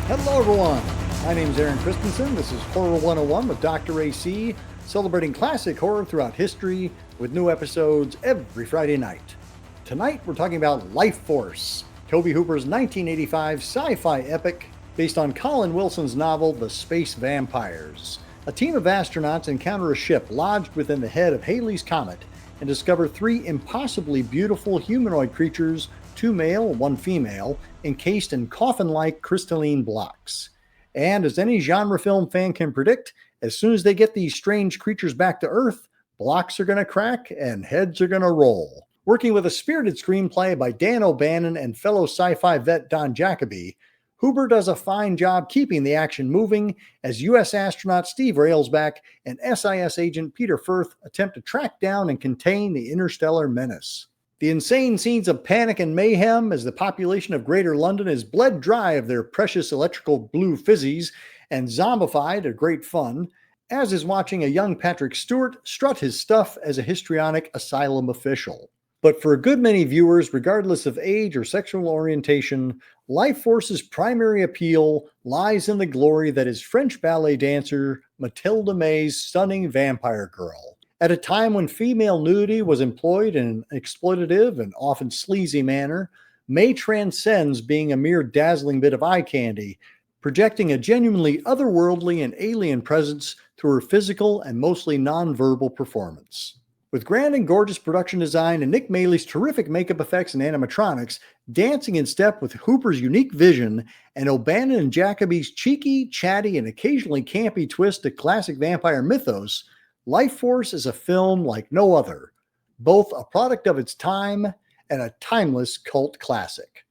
Hello, everyone. My name is Aaron Christensen. This is Horror 101 with Dr. AC, celebrating classic horror throughout history with new episodes every Friday night. Tonight, we're talking about Lifeforce, Tobe Hooper's 1985 sci-fi epic based on Colin Wilson's novel The Space Vampires. A team of astronauts encounter a ship lodged within the head of Halley's Comet and discover three impossibly beautiful humanoid creatures, two male, one female, encased in coffin-like crystalline blocks. And as any genre film fan can predict, as soon as they get these strange creatures back to Earth, blocks are going to crack and heads are going to roll. Working with a spirited screenplay by Dan O'Bannon and fellow sci-fi vet Don Jakoby, Hooper does a fine job keeping the action moving as U.S. astronaut Steve Railsback and SIS agent Peter Firth attempt to track down and contain the interstellar menace. The insane scenes of panic and mayhem as the population of Greater London is bled dry of their precious electrical blue fizzies and zombified are great fun, as is watching a young Patrick Stewart strut his stuff as a histrionic asylum official. But for a good many viewers, regardless of age or sexual orientation, Lifeforce's primary appeal lies in the glory that is French ballet dancer Mathilde May's stunning vampire girl. At a time when female nudity was employed in an exploitative and often sleazy manner, May transcends being a mere dazzling bit of eye candy, projecting a genuinely otherworldly and alien presence through her physical and mostly nonverbal performance. With grand and gorgeous production design and Nick Maley's terrific makeup effects and animatronics, dancing in step with Hooper's unique vision, and O'Bannon and Jacoby's cheeky, chatty, and occasionally campy twist to classic vampire mythos, Lifeforce is a film like no other, both a product of its time and a timeless cult classic.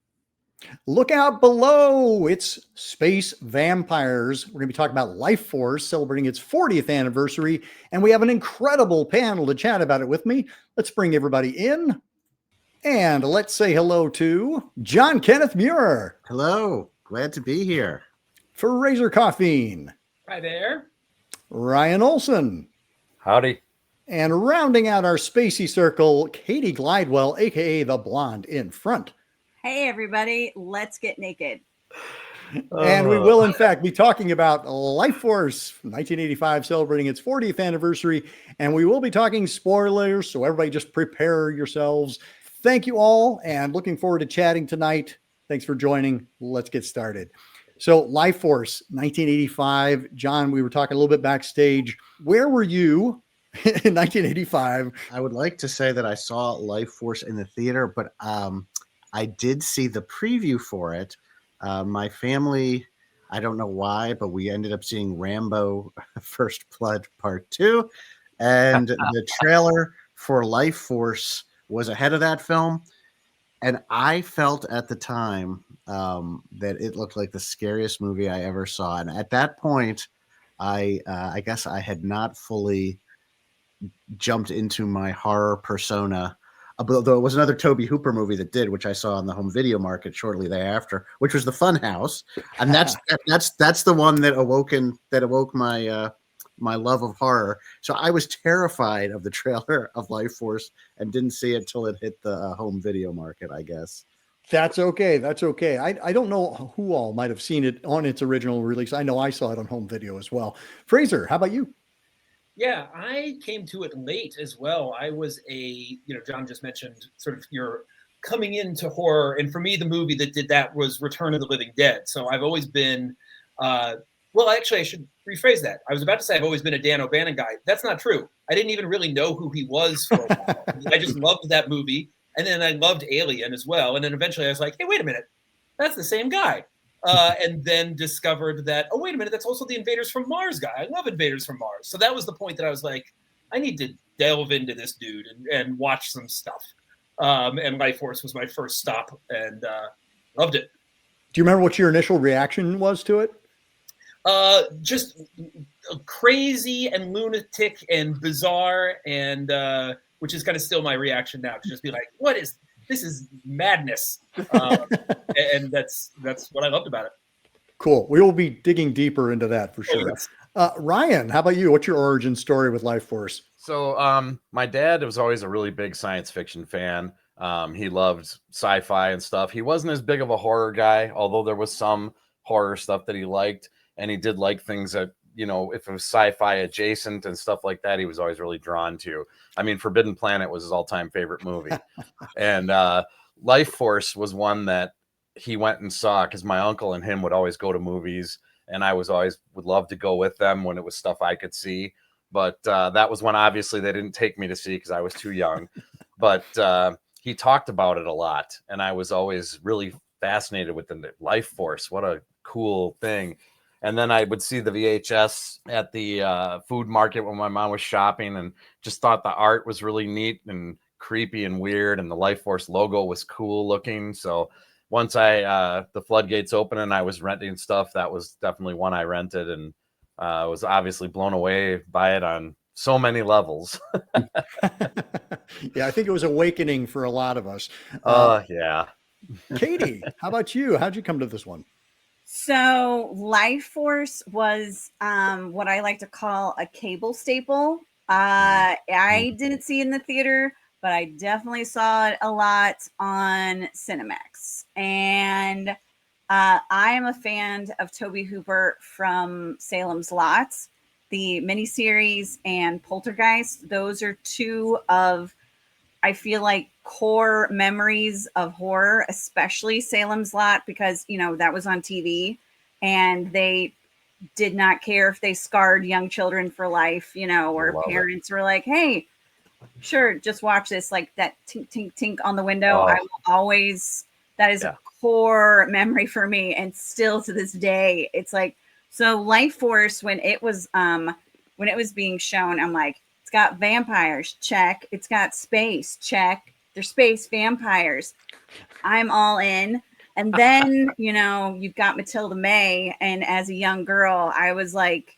Look out below! It's Space Vampires. We're going to be talking about Lifeforce celebrating its 40th anniversary, and we have an incredible panel to chat about it with me. Let's bring everybody in. And let's say hello to John Kenneth Muir. Hello, glad to be here. For Razor Caffeine. Hi there. Ryan Olson. Howdy. And rounding out our spacey circle, Katie Glidewell, aka the blonde in front. Hey, everybody, let's get naked. And we will, in fact, be talking about Lifeforce 1985 celebrating its 40th anniversary. And we will be talking spoilers, so everybody just prepare yourselves. Thank you all, and looking forward to chatting tonight. Thanks for joining. Let's get started. So Lifeforce 1985. John, we were talking a little bit backstage. Where were you in 1985? I would like to say that I saw Lifeforce in the theater, but I did see the preview for it. My family, I don't know why, but we ended up seeing Rambo First Blood Part 2. And the trailer for Lifeforce was ahead of that film. And I felt at the time that it looked like the scariest movie I ever saw. And at that point, I guess I had not fully jumped into my horror persona. Although it was another Tobe Hooper movie that did, which I saw on the home video market shortly thereafter, which was The Funhouse, and that's the one that awoke my my love of horror. So I was terrified of the trailer of Lifeforce and didn't see it till it hit the home video market, I guess. That's okay. That's okay. I don't know who all might have seen it on its original release. I know I saw it on home video as well. Fraser, how about you? Yeah, I came to it late as well. I was John just mentioned sort of you're coming into horror. And for me, the movie that did that was Return of the Living Dead. So I've always been, actually, I should rephrase that. I was about to say I've always been a Dan O'Bannon guy. That's not true. I didn't even really know who he was for a while. I just loved that movie. And then I loved Alien as well. And then eventually I was like, hey, wait a minute. That's the same guy. And then discovered that, oh, wait a minute, that's also the Invaders from Mars guy. I love Invaders from Mars. So that was the point that I was like, I need to delve into this dude and watch some stuff. And Lifeforce was my first stop, and loved it. Do you remember what your initial reaction was to it? Just crazy and lunatic and bizarre, and which is kind of still my reaction now, to just be like, this is madness. And that's what I loved about it. Cool. We will be digging deeper into that for sure. Yes. Ryan, how about you? What's your origin story with Lifeforce? So my dad was always a really big science fiction fan. He loved sci-fi and stuff. He wasn't as big of a horror guy, although there was some horror stuff that he liked, and he did like things that, you know, if it was sci-fi adjacent and stuff like that, he was always really drawn to. I mean, Forbidden Planet was his all-time favorite movie. And Life Force was one that he went and saw because my uncle and him would always go to movies, and I was always would love to go with them when it was stuff I could see. But that was one obviously they didn't take me to see because I was too young. But he talked about it a lot, and I was always really fascinated with the Life Force. What a cool thing. And then I would see the VHS at the food market when my mom was shopping, and just thought the art was really neat and creepy and weird, and the Life Force logo was cool looking. So once the floodgates opened and I was renting stuff, that was definitely one I rented, and was obviously blown away by it on so many levels. Yeah, I think it was awakening for a lot of us. Yeah. Katie, how about you? How'd you come to this one? So Life Force was what I like to call a cable staple. I didn't see it in the theater, but I definitely saw it a lot on Cinemax. And I am a fan of Tobe Hooper from Salem's Lot, the miniseries, and Poltergeist. Those are two of, I feel like, core memories of horror, especially Salem's Lot, because, you know, that was on TV and they did not care if they scarred young children for life, you know, or parents were like, hey, sure, just watch this, like that tink, tink, tink on the window. I will always, that is a core memory for me. And still to this day, it's like, so Life Force, when it was being shown, I'm like, it's got vampires, check. It's got space, check. They're space vampires. I'm all in. And then, you know, you've got Matilda May. And as a young girl, I was like,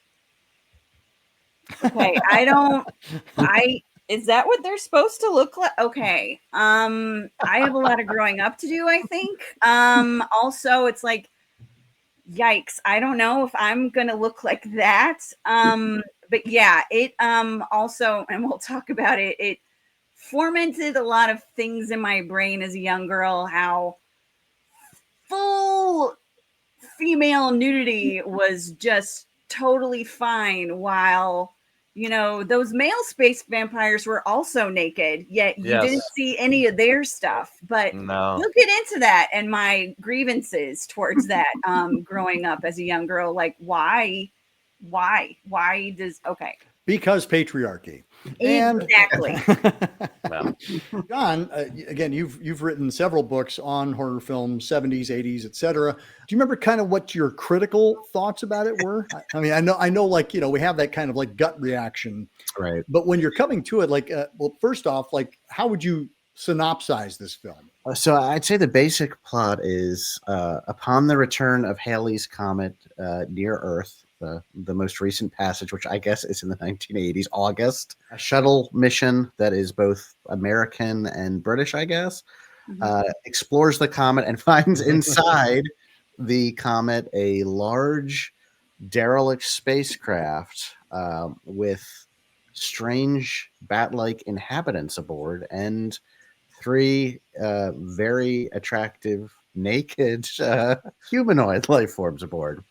okay, is that what they're supposed to look like? Okay. I have a lot of growing up to do, I think. Also, it's like, yikes, I don't know if I'm going to look like that. But yeah, it also, and we'll talk about it, it fomented a lot of things in my brain as a young girl, how full female nudity was just totally fine, while, you know, those male space vampires were also naked, yet you didn't see any of their stuff. But we'll get into that and my grievances towards that growing up as a young girl. Like, why does, okay. Because patriarchy. Exactly. And John, again, you've written several books on horror films, 70s, 80s, etc. Do you remember kind of what your critical thoughts about it were? I mean, I know, like, you know, we have that kind of like gut reaction, right? But when you're coming to it, like, well, first off, like, how would you synopsize this film? So I'd say the basic plot is upon the return of Halley's Comet near Earth, the most recent passage, which I guess is in the 1980s, August, a shuttle mission that is both American and British, I guess, explores the comet and finds inside the comet a large derelict spacecraft with strange bat-like inhabitants aboard and three very attractive naked humanoid life forms aboard.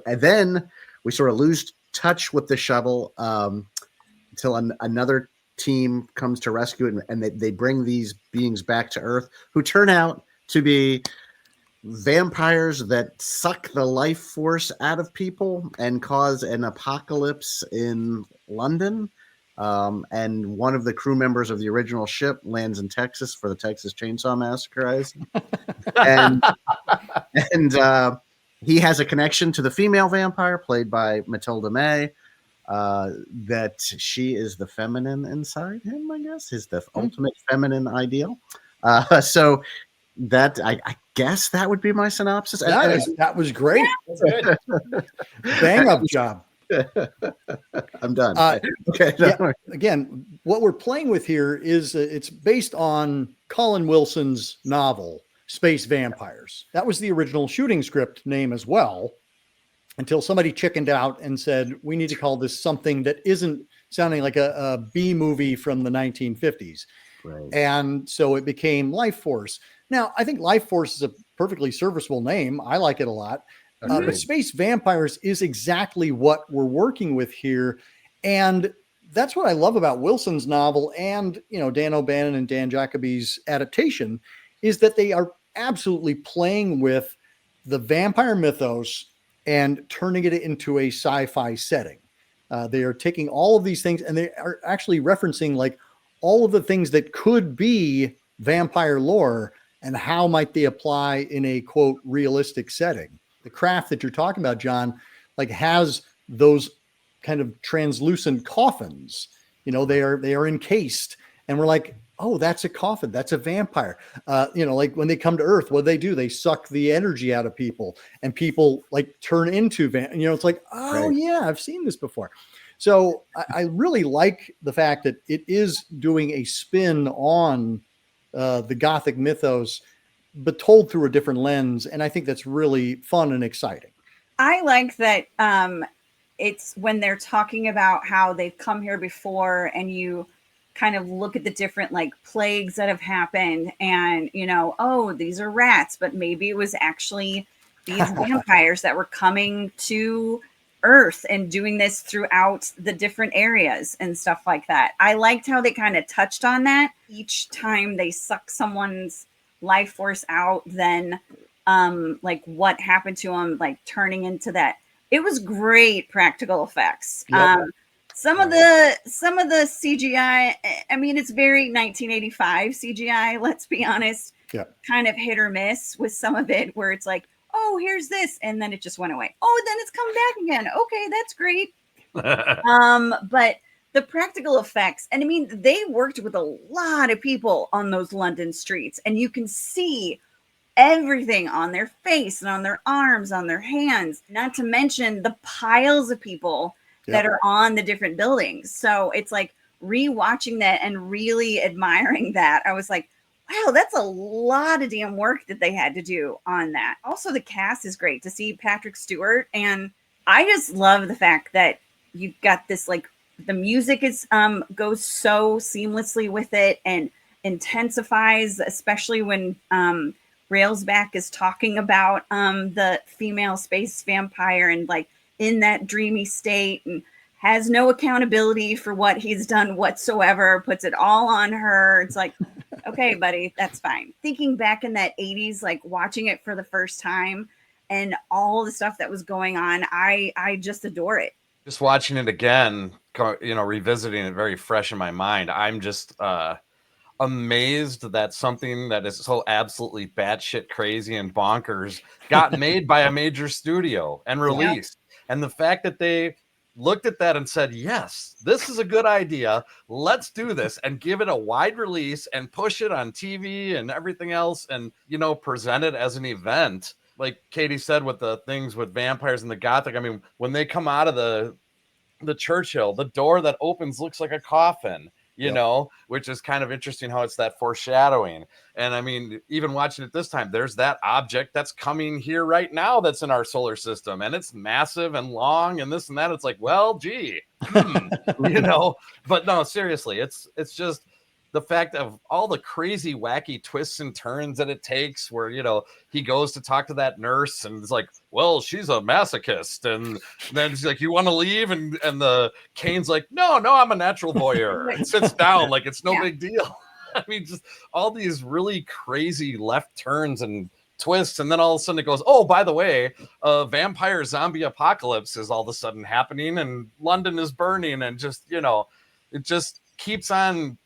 And then we sort of lose touch with the shuttle until another team comes to rescue it, and they bring these beings back to Earth, who turn out to be vampires that suck the life force out of people and cause an apocalypse in London. And one of the crew members of the original ship lands in Texas for the Texas Chainsaw Massacre. and he has a connection to the female vampire played by Matilda May, that she is the feminine inside him, I guess, is the ultimate feminine ideal. So that I guess that would be my synopsis. That was great. Good. Bang up job. I'm done. Okay. Yeah, again, what we're playing with here is it's based on Colin Wilson's novel, Space Vampires. That was the original shooting script name as well, until somebody chickened out and said, we need to call this something that isn't sounding like a B movie from the 1950s. Right. And so it became Life Force. Now, I think Life Force is a perfectly serviceable name. I like it a lot. But space vampires is exactly what we're working with here. And that's what I love about Wilson's novel and, Dan O'Bannon and Dan Jakoby's adaptation is that they are absolutely playing with the vampire mythos and turning it into a sci-fi setting. They are taking all of these things and they are actually referencing like all of the things that could be vampire lore and how might they apply in a quote realistic setting. The craft that you're talking about, John, like has those kind of translucent coffins. They are encased, and we're like, oh, that's a coffin. That's a vampire. Like when they come to Earth, what do? They suck the energy out of people, and people like turn into it's like, oh right. Yeah, I've seen this before. So I really like the fact that it is doing a spin on the Gothic mythos, but told through a different lens. And I think that's really fun and exciting. I like that it's when they're talking about how they've come here before and you kind of look at the different like plagues that have happened and, oh, these are rats, but maybe it was actually these vampires that were coming to Earth and doing this throughout the different areas and stuff like that. I liked how they kind of touched on that. Each time they suck someone's life force out, then like what happened to them, like turning into that. It was great practical effects. Yep. Some of the CGI, I mean, it's very 1985 CGI, let's be honest. Yep. Kind of hit or miss with some of it where it's like, oh, here's this. And then it just went away. Oh, then it's come back again. Okay, that's great. But the practical effects, and I mean, they worked with a lot of people on those London streets, and you can see everything on their face and on their arms, on their hands, not to mention the piles of people that are on the different buildings. So it's like rewatching that and really admiring that. I was like, wow, that's a lot of damn work that they had to do on that. Also, the cast is great to see Patrick Stewart. And I just love the fact that you've got this, like, the music is goes so seamlessly with it and intensifies, especially when Railsback is talking about the female space vampire and like in that dreamy state and has no accountability for what he's done whatsoever, puts it all on her. It's like, okay, buddy, that's fine. Thinking back in that 80s, like watching it for the first time and all the stuff that was going on, I just adore it. Just watching it again, revisiting it very fresh in my mind, I'm just amazed that something that is so absolutely batshit crazy and bonkers got made by a major studio and released. And the fact that they looked at that and said, yes, this is a good idea. Let's do this and give it a wide release and push it on TV and everything else and, present it as an event. Like Katie said, with the things with vampires and the Gothic, I mean, when they come out of the Churchill, the door that opens looks like a coffin, which is kind of interesting how it's that foreshadowing. And I mean, even watching it this time, there's that object that's coming here right now that's in our solar system, and it's massive and long and this and that. It's like, well, gee, but no, seriously, it's just the fact of all the crazy, wacky twists and turns that it takes where, he goes to talk to that nurse and it's like, well, she's a masochist. And then she's like, you want to leave? And the Kane's like, no, I'm a natural voyeur. And sits down like it's no big deal. I mean, just all these really crazy left turns and twists. And then all of a sudden it goes, oh, by the way, a vampire zombie apocalypse is all of a sudden happening and London is burning. And just, it just keeps on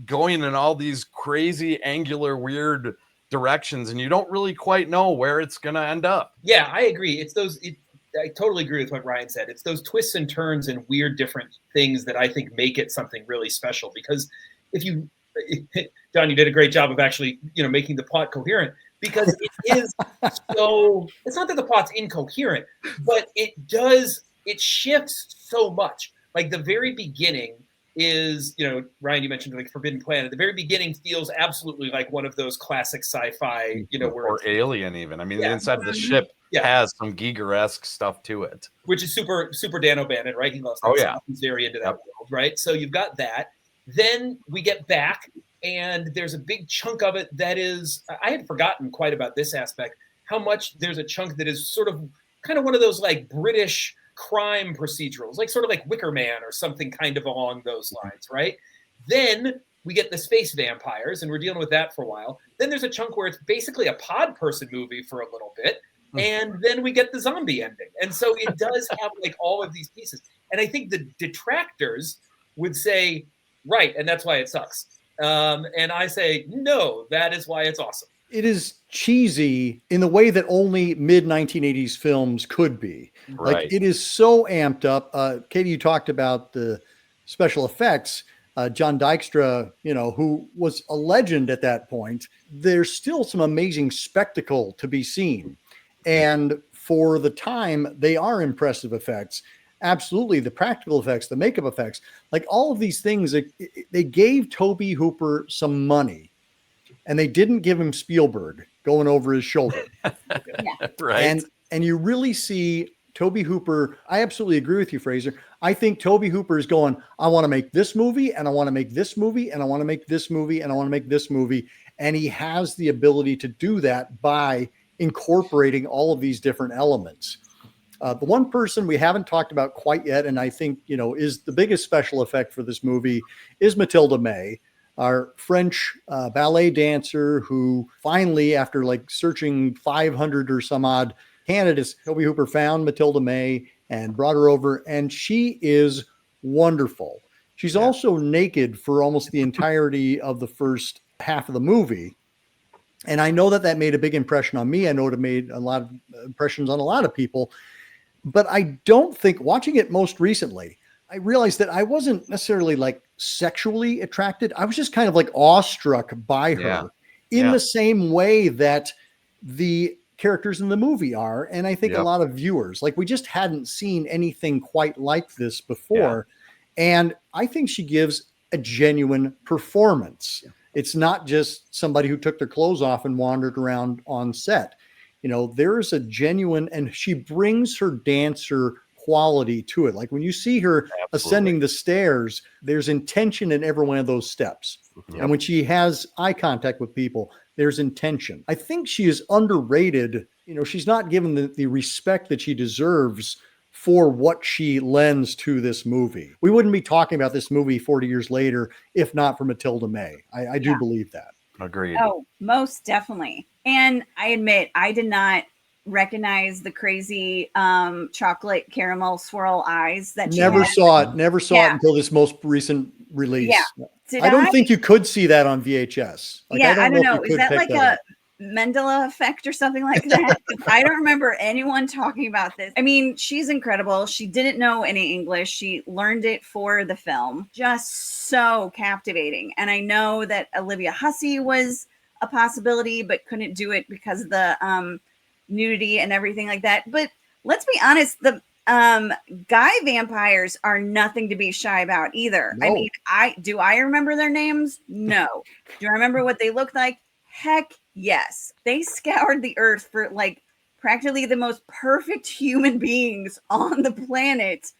going in all these crazy, angular, weird directions, and you don't really quite know where it's going to end up. Yeah, I agree. I totally agree with what Ryan said. It's those twists and turns and weird different things that I think make it something really special. Because Don, you did a great job of actually, making the plot coherent, because it is so, it's not that the plot's incoherent, but it shifts so much. Like the very beginning is, Ryan, you mentioned like Forbidden Planet. The very beginning feels absolutely like one of those classic sci-fi, or Alien even. I mean, the inside of the ship has some Giger-esque stuff to it. Which is super, super Dan O'Bannon, right? He loves that stuff. He's very into that world, right? So you've got that. Then we get back, and there's a big chunk of it that is, I had forgotten quite about this aspect, how much there's a chunk that is sort of kind of one of those like British crime procedurals, like sort of like Wicker Man or something kind of along those lines, right? Then we get the space vampires, and we're dealing with that for a while. Then there's a chunk where it's basically a pod person movie for a little bit. And then we get the zombie ending. And so it does have like all of these pieces. And I think the detractors would say, right, and that's why it sucks. And I say, no, that is why it's awesome. It is cheesy in the way that only mid-1980s films could be. Right. Like, it is so amped up. Katie, you talked about the special effects. John Dykstra, who was a legend at that point. There's still some amazing spectacle to be seen. And for the time, they are impressive effects. Absolutely. The practical effects, the makeup effects, like all of these things, they gave Tobe Hooper some money, and they didn't give him Spielberg going over his shoulder. Right. And you really see Tobe Hooper. I absolutely agree with you, Fraser. I think Tobe Hooper is going, I want to make this movie, and I want to make this movie, and I want to make this movie, and I want to make this movie. And he has the ability to do that by incorporating all of these different elements. The one person we haven't talked about quite yet, and I think, is the biggest special effect for this movie, is Mathilda May, our French ballet dancer who finally, after like searching 500 or some odd candidates, Tobe Hooper found Mathilda May and brought her over, and she is wonderful. She's also naked for almost the entirety of the first half of the movie. And I know that made a big impression on me. I know it made a lot of impressions on a lot of people. But I don't think, watching it most recently, I realized that I wasn't necessarily like sexually attracted. I was just kind of like awestruck by her in the same way that the characters in the movie are. And I think a lot of viewers, like, we just hadn't seen anything quite like this before. And I think she gives a genuine performance. It's not just somebody who took their clothes off and wandered around on set. There is a genuine, and she brings her dancer quality to it. Like, when you see her ascending the stairs, there's intention in every one of those steps. And when she has eye contact with people, there's intention. I think she is underrated. She's not given the respect that she deserves for what she lends to this movie. We wouldn't be talking about this movie 40 years later if not for Mathilda May. I do believe that. Agreed. Oh, most definitely. And I admit, I did not recognize the crazy chocolate caramel swirl eyes that Never saw it until this most recent release. I don't think you could see that on VHS. I don't know. Is that like a Mandela effect or something like that? I don't remember anyone talking about this. I mean, she's incredible. She didn't know any English. She learned it for the film. Just so captivating. And I know that Olivia Hussey was a possibility, but couldn't do it because of the nudity and everything like that. But let's be honest, the guy vampires are nothing to be shy about either. No. I mean, I remember their names? No. Do I remember what they looked like? Heck yes. They scoured the earth for like practically the most perfect human beings on the planet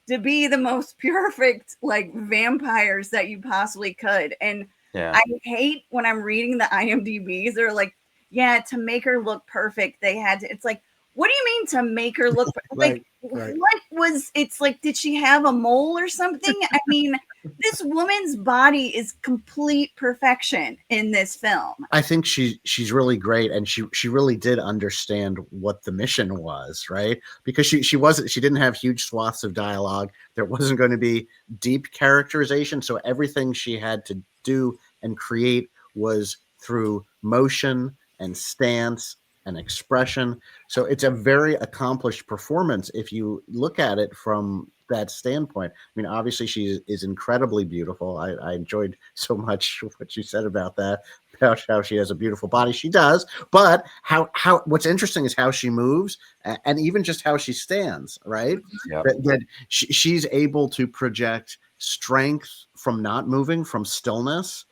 to be the most perfect like vampires that you possibly could. And I hate when I'm reading the IMDb's, they're like, to make her look perfect, they had to, it's like, what do you mean to make her look like what was, it's like, did she have a mole or something? I mean, this woman's body is complete perfection in this film. I think she's really great, and she really did understand what the mission was, right? Because she didn't have huge swaths of dialogue. There wasn't going to be deep characterization, so everything she had to do and create was through motion and stance and expression. So it's a very accomplished performance if you look at it from that standpoint. I mean, obviously she is incredibly beautiful. I enjoyed so much what you said about that, about how she has a beautiful body. She does, but how what's interesting is how she moves and even just how she stands, right? Yep. That she's able to project strength from not moving, from stillness.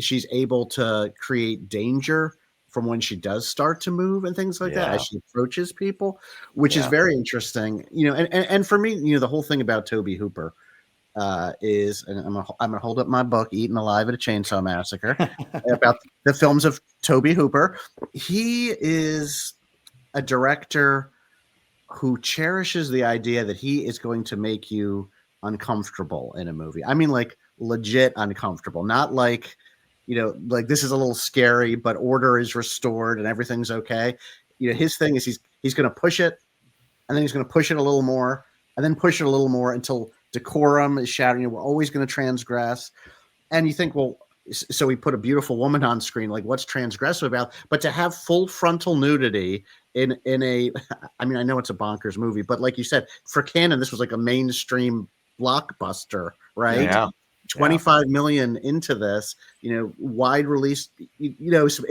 She's able to create danger from when she does start to move and things like that as she approaches people, which is very interesting. And for me, the whole thing about Tobe Hooper is, and I'm gonna hold up my book, Eaten Alive at a Chainsaw Massacre, about the films of Tobe Hooper. He is a director who cherishes the idea that he is going to make you uncomfortable in a movie. I mean, like legit uncomfortable, not like, like this is a little scary, but order is restored and everything's okay. His thing is he's going to push it, and then he's going to push it a little more, and then push it a little more until decorum is shattered. We're always going to transgress. And you think, well, so we put a beautiful woman on screen, like what's transgressive about? But to have full frontal nudity in a, I mean, I know it's a bonkers movie, but like you said, for canon, this was like a mainstream blockbuster, right? Yeah. 25 million into this, wide release, it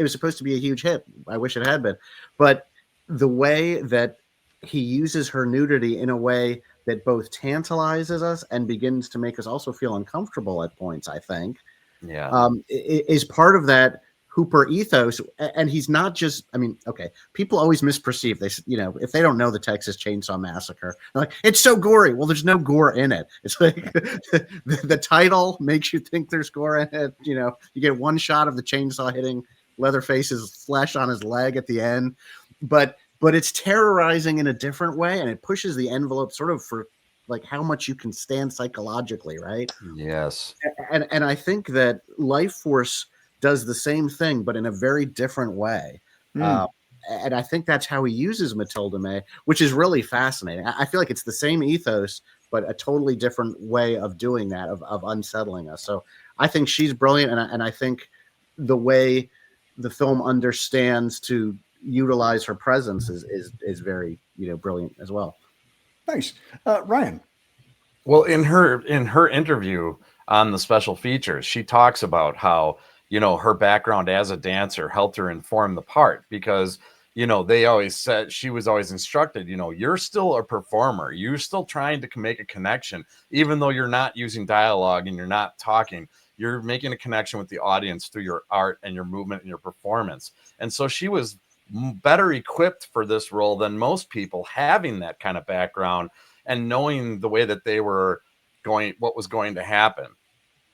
was supposed to be a huge hit. I wish it had been. But the way that he uses her nudity in a way that both tantalizes us and begins to make us also feel uncomfortable at points, I think, is part of that Hooper ethos. And he's not just, I mean, okay, people always misperceive. They, if they don't know the Texas Chainsaw Massacre, they're like, it's so gory. Well, there's no gore in it. It's like the title makes you think there's gore in it. You get one shot of the chainsaw hitting Leatherface's flesh on his leg at the end, but it's terrorizing in a different way, and it pushes the envelope sort of for like how much you can stand psychologically, right? Yes. And I think that Lifeforce does the same thing, but in a very different way. And I think that's how he uses Matilda May, which is really fascinating. I feel like it's the same ethos, but a totally different way of doing that, of unsettling us. So I think she's brilliant, and I think the way the film understands to utilize her presence is very brilliant as well. Nice. Ryan. Well, in her interview on the special features, she talks about how her background as a dancer helped her inform the part, because they always said, she was always instructed, you're still a performer, you're still trying to make a connection, even though you're not using dialogue and you're not talking. You're making a connection with the audience through your art and your movement and your performance. And so she was better equipped for this role than most people, having that kind of background and knowing the way that they were going, what was going to happen.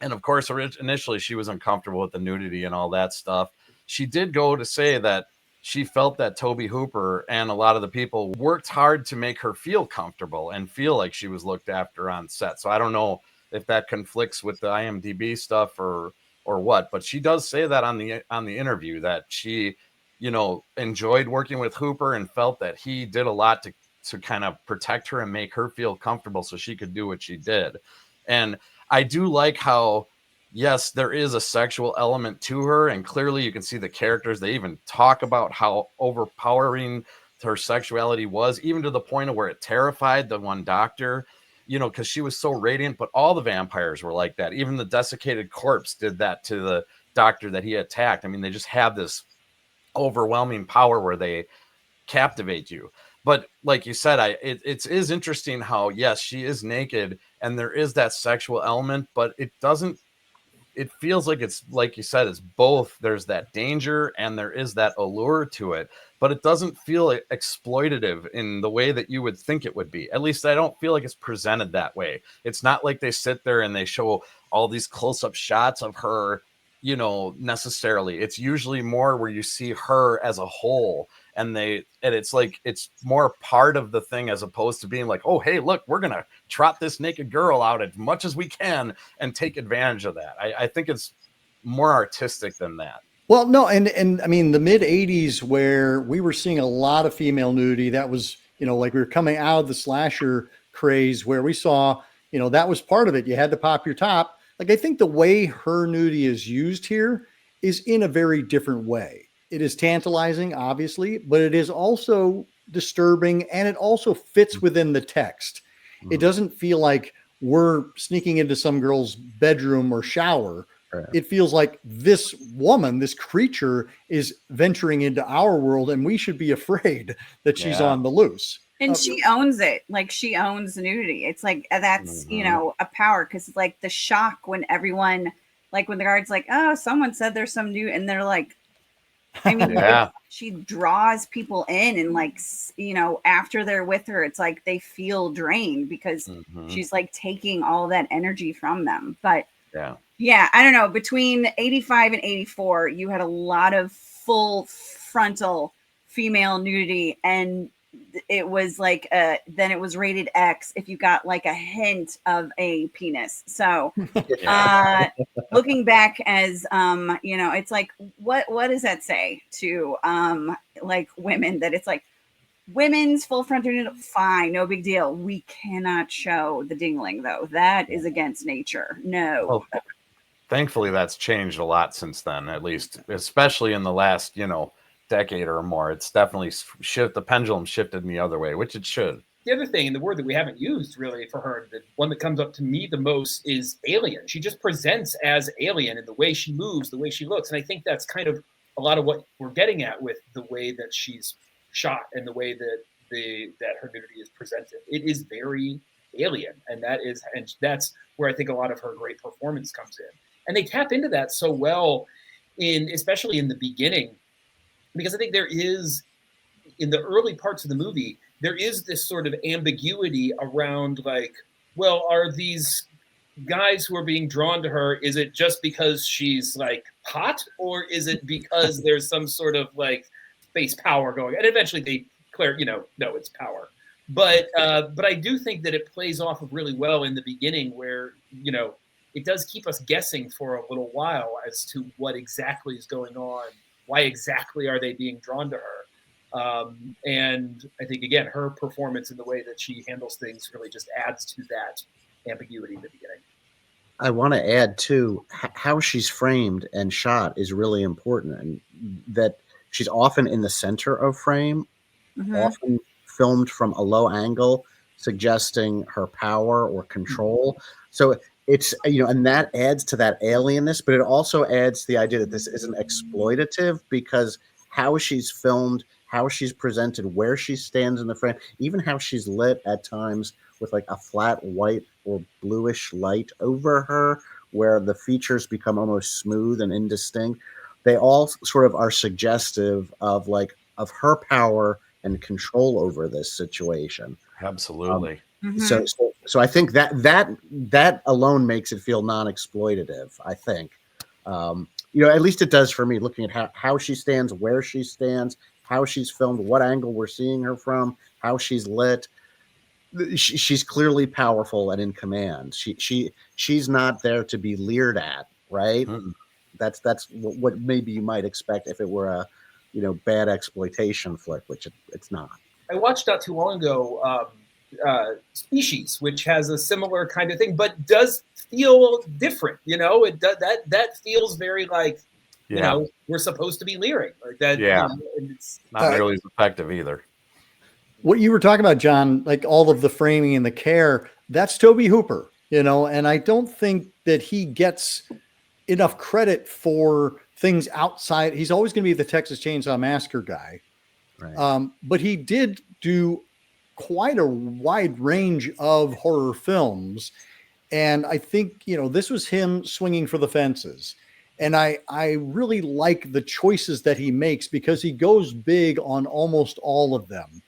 And of course, initially she was uncomfortable with the nudity and all that stuff. She did go to say that she felt that Tobe Hooper and a lot of the people worked hard to make her feel comfortable and feel like she was looked after on set. So I don't know if that conflicts with the IMDb stuff or what, but she does say that on the interview, that she enjoyed working with Hooper and felt that he did a lot to kind of protect her and make her feel comfortable so she could do what she did. And I do like how, yes, there is a sexual element to her, and clearly you can see the characters. They even talk about how overpowering her sexuality was, even to the point of where it terrified the one doctor, because she was so radiant. But all the vampires were like that. Even the desiccated corpse did that to the doctor that he attacked. I mean, they just have this overwhelming power where they captivate you. But like you said, it is interesting how, yes, she is naked and there is that sexual element, but it feels like it's, like you said, it's both. There's that danger and there is that allure to it, but it doesn't feel exploitative in the way that you would think it would be. At least I don't feel like it's presented that way. It's not like they sit there and they show all these close-up shots of her, necessarily. It's usually more where you see her as a whole, and it's like it's more part of the thing, as opposed to being like, oh, hey, look, we're gonna trot this naked girl out as much as we can and take advantage of that. I think it's more artistic than that. Well, no, and I mean the mid 80s, where we were seeing a lot of female nudity, that was, like we were coming out of the slasher craze, where we saw, that was part of it. You had to pop your top. Like, I think the way her nudity is used here is in a very different way. It is tantalizing, obviously, but it is also disturbing, and it also fits within the text. It doesn't feel like we're sneaking into some girl's bedroom or shower. Right. It feels like this woman, this creature, is venturing into our world, and we should be afraid that she's on the loose. And she owns it. Like, she owns nudity. It's like, that's, a power. Because, like, the shock when everyone, like, when the guard's like, oh, someone said there's some new, and they're like, I mean, she draws people in, and, like, after they're with her, it's like they feel drained because she's, like, taking all that energy from them. But, yeah, I don't know. Between 85 and 84, you had a lot of full frontal female nudity, and it was like then it was rated X if you got like a hint of a penis. So looking back as it's like what does that say to like women, that it's like women's full frontal, fine, no big deal. We cannot show the dingling though. That is against nature. No. Well, thankfully that's changed a lot since then, at least, especially in the last, decade or more. It's definitely the pendulum shifted in the other way, which it should. The other thing, and the word that we haven't used really for her, the one that comes up to me the most is alien. She just presents as alien in the way she moves, the way she looks. And I think that's kind of a lot of what we're getting at with the way that she's shot and the way that that her nudity is presented. It is very alien. And that's where I think a lot of her great performance comes in. And they tap into that so well especially in the beginning, because I think there is, in the early parts of the movie, there is this sort of ambiguity around like, well, are these guys who are being drawn to her, is it just because she's like hot, or is it because there's some sort of like space power going? And eventually they declare, no, it's power. But I do think that it plays off of really well in the beginning, where, it does keep us guessing for a little while as to what exactly is going on. Why exactly are they being drawn to her? And I think, again, her performance and the way that she handles things really just adds to that ambiguity in the beginning. I want to add, too, how she's framed and shot is really important, and that she's often in the center of frame, often filmed from a low angle, suggesting her power or control. So it's, and that adds to that alienness, but it also adds the idea that this isn't exploitative, because how she's filmed, how she's presented, where she stands in the frame, even how she's lit at times with like a flat white or bluish light over her, where the features become almost smooth and indistinct. They all sort of are suggestive of her power and control over this situation. Absolutely. So I think that alone makes it feel non-exploitative, I think. At least it does for me, looking at how she stands, where she stands, how she's filmed, what angle we're seeing her from, how she's lit. She's clearly powerful and in command. She's not there to be leered at, right? Mm-hmm. That's what maybe you might expect if it were a bad exploitation flick, which it's not. I watched not too long ago Species, which has a similar kind of thing, but does feel different. It does that feels very like we're supposed to be leering like that. And it's not nearly as effective either. What you were talking about, John, like all of the framing and the care, that's Tobe Hooper, and I don't think that he gets enough credit for things outside. He's always going to be the Texas Chainsaw Massacre guy. Right. But he did do quite a wide range of horror films. And I think, this was him swinging for the fences. And I really like the choices that he makes, because he goes big on almost all of them.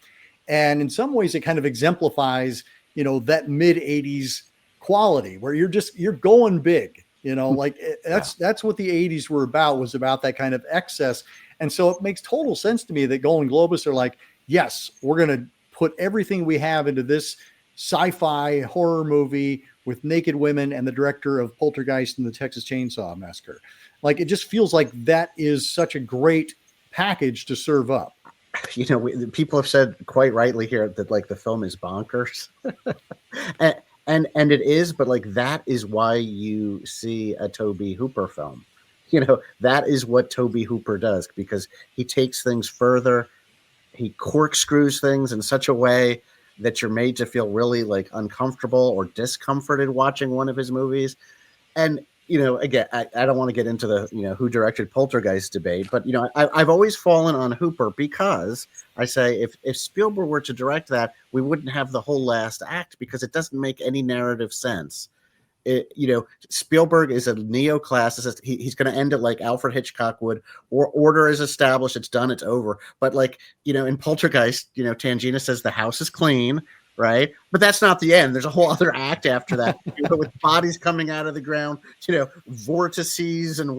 And in some ways it kind of exemplifies, that mid 80s quality where you're going big, that's what the 80s were about, was about that kind of excess. And so it makes total sense to me that Golden Globus are like, yes, we're going to put everything we have into this sci-fi horror movie with naked women and the director of Poltergeist and the Texas Chainsaw Massacre. Like, it just feels like that is such a great package to serve up. People have said quite rightly here that like the film is bonkers. and it is, but like that is why you see a Tobe Hooper film. That is what Tobe Hooper does, because he takes things further. He corkscrews things in such a way that you're made to feel really like uncomfortable or discomforted watching one of his movies. And, again, I don't want to get into the, who directed Poltergeist debate, but, I've always fallen on Hooper, because I say if Spielberg were to direct that, we wouldn't have the whole last act, because it doesn't make any narrative sense. Spielberg is a neoclassicist. He's going to end it like Alfred Hitchcock would, or order is established, it's done, it's over. But like, in Poltergeist, Tangina says the house is clean, right? But that's not the end. There's a whole other act after that, with bodies coming out of the ground, vortices and,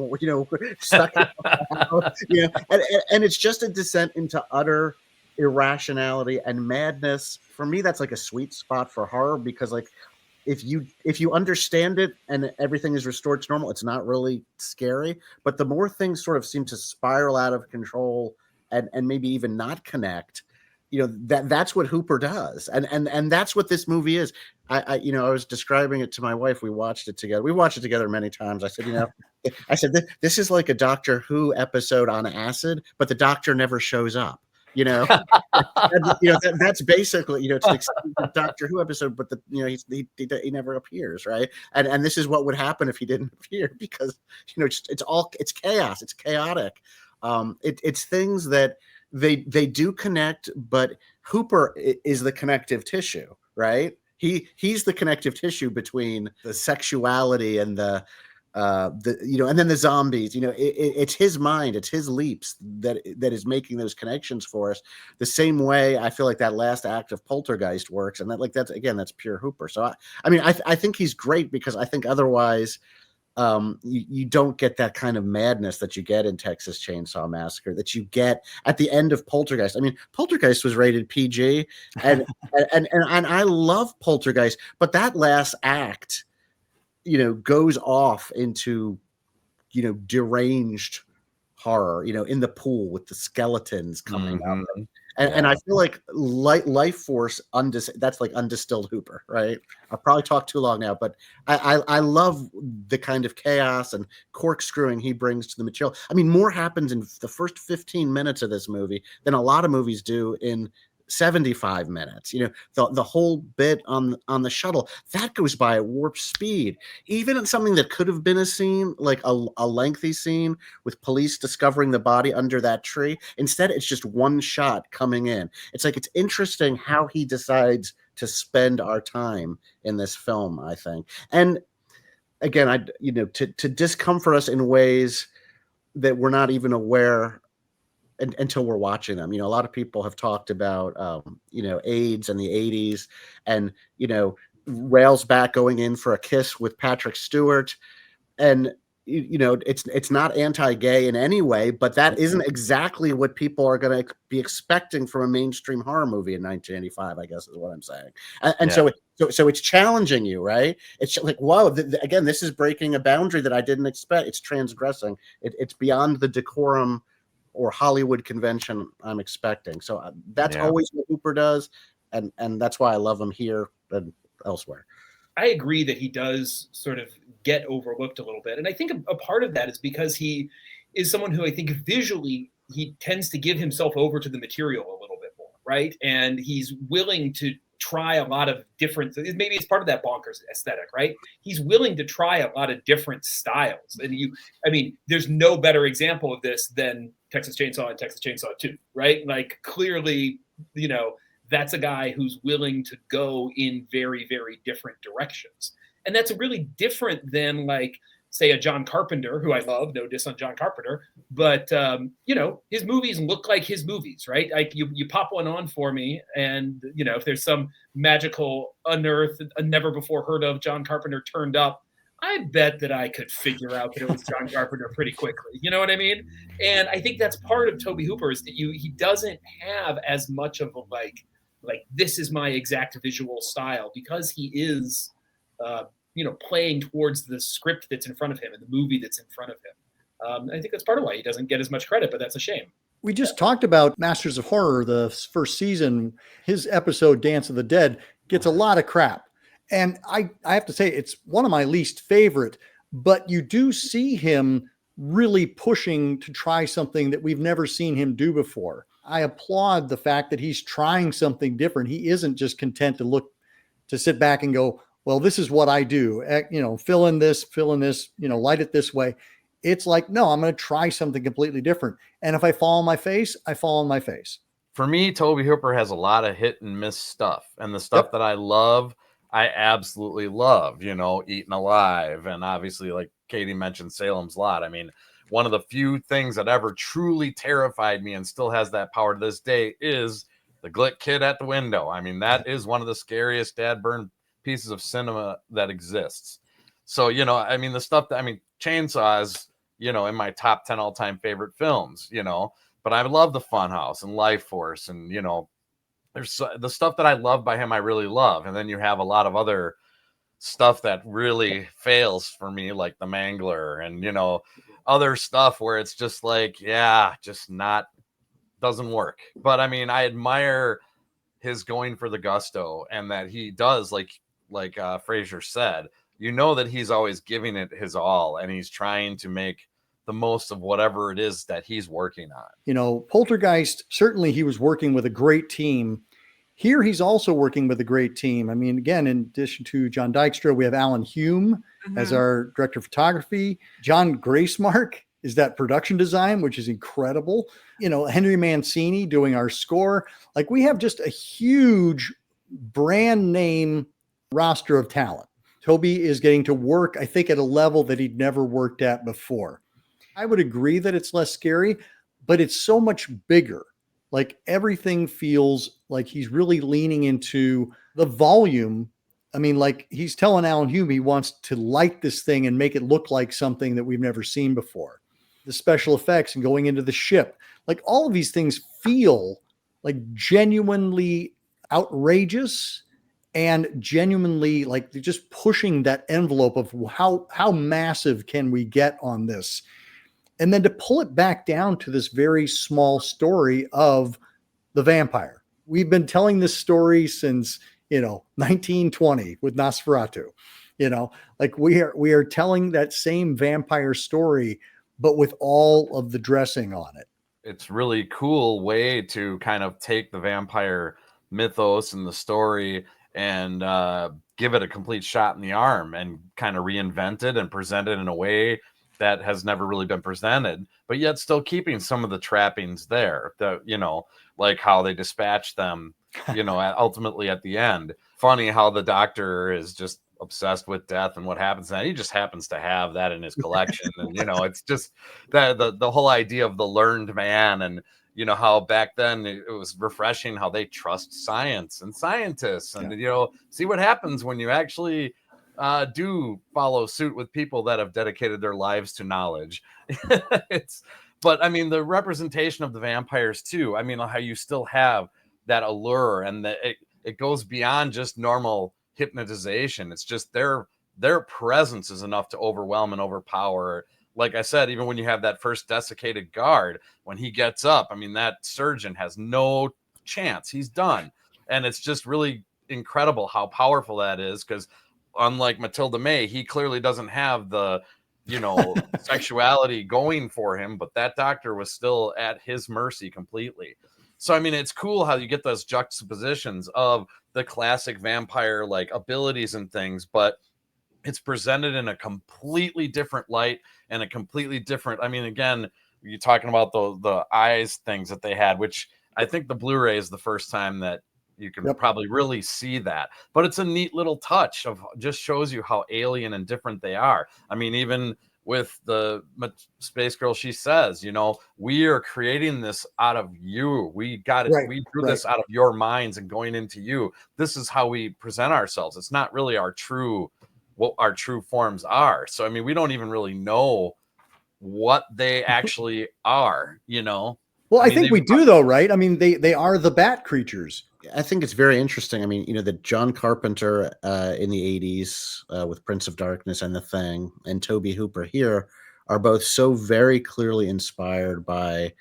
stuck in the house, and it's just a descent into utter irrationality and madness. For me, that's like a sweet spot for horror, because like if you understand it and everything is restored to normal, it's not really scary. But the more things sort of seem to spiral out of control and maybe even not connect, that's what Hooper does, and that's what this movie is. I was describing it to my wife. We watched it together. We watched it together many times. I said, this is like a Doctor Who episode on acid, but the Doctor never shows up. That's basically, it's like a Doctor Who episode, but he never appears, right? And this is what would happen if he didn't appear, because it's chaos, it's chaotic. It's things that they do connect, but Hooper is the connective tissue, right? He's the connective tissue between the sexuality and the and then the zombies. It's his mind, it's his leaps that is making those connections for us. The same way I feel like that last act of Poltergeist works, and that's pure Hooper. So I think he's great, because I think otherwise you don't get that kind of madness that you get in Texas Chainsaw Massacre, that you get at the end of Poltergeist. I mean, Poltergeist was rated PG, and I love Poltergeist, but that last act, goes off into, deranged horror, in the pool with the skeletons coming up. And I feel like Lifeforce, that's like undistilled Hooper, right? I'll probably talk too long now, but I love the kind of chaos and corkscrewing he brings to the material. I mean, more happens in the first 15 minutes of this movie than a lot of movies do in 75 minutes. The whole bit on the shuttle, that goes by at warp speed. Even in something that could have been a scene, like a lengthy scene with police discovering the body under that tree, instead it's just one shot coming in. It's like, it's interesting how he decides to spend our time in this film, I think. And again, to discomfort us in ways that we're not even aware until we're watching them. A lot of people have talked about, AIDS in the 80s, and, Railsback going in for a kiss with Patrick Stewart. And, it's not anti-gay in any way, but that isn't exactly what people are going to be expecting from a mainstream horror movie in 1985, I guess is what I'm saying. And so it's challenging you, right? It's like, whoa, again, this is breaking a boundary that I didn't expect. It's transgressing. It's beyond the decorum or Hollywood convention I'm expecting. So that's always what Hooper does, and that's why I love him here and elsewhere. I agree that he does sort of get overlooked a little bit, and I think a part of that is because he is someone who I think visually he tends to give himself over to the material a little bit more, right? And he's willing to try a lot of different, maybe it's part of that bonkers aesthetic, right? He's willing to try a lot of different styles. And there's no better example of this than Texas Chainsaw and Texas Chainsaw 2, right? Like, clearly, that's a guy who's willing to go in very, very different directions. And that's really different than, like, say, a John Carpenter, who I love, no diss on John Carpenter, but, his movies look like his movies, right? Like, you pop one on for me, and, if there's some magical, unearthed, never before heard of John Carpenter turned up, I bet that I could figure out that it was John Carpenter pretty quickly. You know what I mean? And I think that's part of Tobe Hooper, is that he doesn't have as much of a, like this is my exact visual style, because he is, playing towards the script that's in front of him and the movie that's in front of him. I think that's part of why he doesn't get as much credit, but that's a shame. We just talked about Masters of Horror, the first season. His episode, Dance of the Dead, gets a lot of crap. And I have to say, it's one of my least favorite, but you do see him really pushing to try something that we've never seen him do before. I applaud the fact that he's trying something different. He isn't just content to sit back and go, well, this is what I do. Fill in this, light it this way. It's like, no, I'm going to try something completely different. And if I fall on my face, I fall on my face. For me, Tobe Hooper has a lot of hit and miss stuff. And the stuff that I love, I absolutely love, Eaten Alive. And obviously, like Katie mentioned, Salem's Lot. I mean, one of the few things that ever truly terrified me and still has that power to this day is the Glick Kid at the Window. I mean, that is one of the scariest dad burn pieces of cinema that exists. So, the stuff that, Chainsaw is, in my top 10 all-time favorite films, But I love the Funhouse and Lifeforce, and you know, there's the stuff that I love by him I really love, and then you have a lot of other stuff that really fails for me, like the Mangler, and you know, other stuff where it's just like, yeah, just not, doesn't work. But I mean, I admire his going for the gusto, and that he does, like Fraser said, you know, that he's always giving it his all, and he's trying to make the most of whatever it is that he's working on. You know, Poltergeist, certainly he was working with a great team. Here he's also working with a great team. I mean, again, in addition to John Dykstra, we have Alan Hume as our director of photography. John Gracemark is that production design, which is incredible. You know, Henry Mancini doing our score. Like, we have just a huge brand name roster of talent. Tobe is getting to work, I think, at a level that he'd never worked at before. I would agree that it's less scary, but it's so much bigger. Like, everything feels like he's really leaning into the volume. I mean, like, he's telling Alan Hume he wants to light this thing and make it look like something that we've never seen before. The special effects and going into the ship, like, all of these things feel like genuinely outrageous and genuinely like they're just pushing that envelope of how massive can we get on this. And then to pull it back down to this very small story of the vampire. We've been telling this story since, 1920 with Nosferatu. Like, we are telling that same vampire story, but with all of the dressing on it. It's really cool way to kind of take the vampire mythos and the story and give it a complete shot in the arm and kind of reinvent it and present it in a way that has never really been presented, but yet still keeping some of the trappings there, like how they dispatch them, ultimately at the end. Funny how the doctor is just obsessed with death and what happens to that. He just happens to have that in his collection. And, it's just the whole idea of the learned man, and, how back then it was refreshing how they trust science and scientists, and, see what happens when you actually do follow suit with people that have dedicated their lives to knowledge. But I mean, the representation of the vampires too. I mean, how you still have that allure, and that it goes beyond just normal hypnotization. It's just their presence is enough to overwhelm and overpower. Like I said, even when you have that first desiccated guard, when he gets up, I mean, that surgeon has no chance. He's done. And it's just really incredible how powerful that is, because unlike Matilda May, he clearly doesn't have the, sexuality going for him, but that doctor was still at his mercy completely. So, I mean, it's cool how you get those juxtapositions of the classic vampire like abilities and things, but it's presented in a completely different light and a completely different, I mean, again, you're talking about the eyes things that they had, which I think the Blu-ray is the first time that you can probably really see that. But it's a neat little touch of just shows you how alien and different they are. I mean, even with the space girl, she says, we are creating this out of you. We got it. Right, we drew this out of your minds and going into you. This is how we present ourselves. It's not really what our true forms are. So, I mean, we don't even really know what they actually are, Well, I think we do, though, right? I mean, they are the bat creatures. I think it's very interesting. I mean, the John Carpenter in the 80s with Prince of Darkness and The Thing, and Tobe Hooper here are both so very clearly inspired by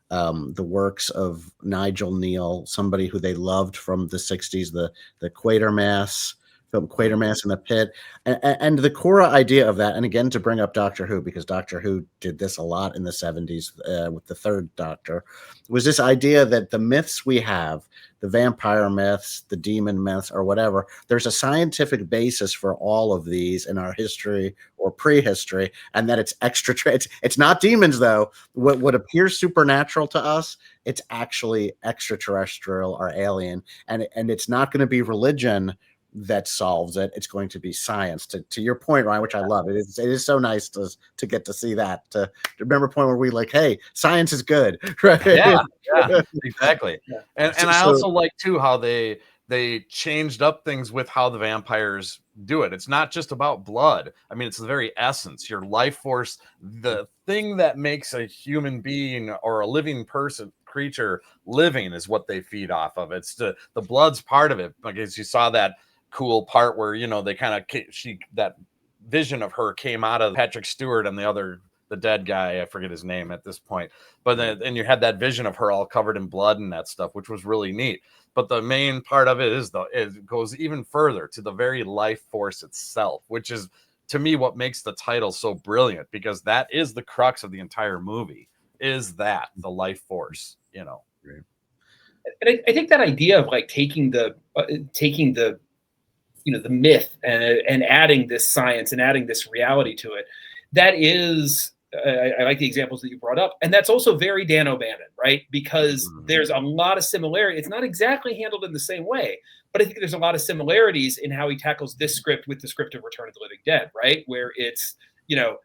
the works of Nigel Neal, somebody who they loved from the 60s, the Quatermass film Quatermass in the Pit, and the core idea of that. And again, to bring up Doctor Who, because Doctor Who did this a lot in the 70s with the third Doctor, was this idea that the myths we have, the vampire myths, the demon myths, or whatever, there's a scientific basis for all of these in our history or prehistory, and that it's it's not demons, though. What appears supernatural to us, it's actually extraterrestrial or alien, and it's not going to be religion that solves it. It's going to be science. To your point, Ryan, which I love. It is so nice to get to see that. To remember a point where we like, hey, science is good, right? Yeah, exactly. Yeah. And I also like too how they they changed up things with how the vampires do it. It's not just about blood. I mean, it's the very essence, your life force, the thing that makes a human being or a living creature living is what they feed off of. It's the blood's part of it. Because you saw that cool part where, you know, they kind of, that vision of her came out of Patrick Stewart and the dead guy, I forget his name at this point, but then you had that vision of her all covered in blood and that stuff, which was really neat. But the main part of it is it goes even further to the very life force itself, which is, to me, what makes the title so brilliant, because that is the crux of the entire movie, is that the life force, you know. Right. And I think that idea of like taking the you know, the myth and adding this science and adding this reality to it, that is, I like the examples that you brought up. And that's also very Dan O'Bannon, right? Because there's a lot of similarity. It's not exactly handled in the same way, but I think there's a lot of similarities in how he tackles this script with the script of Return of the Living Dead, right? Where it's, you know,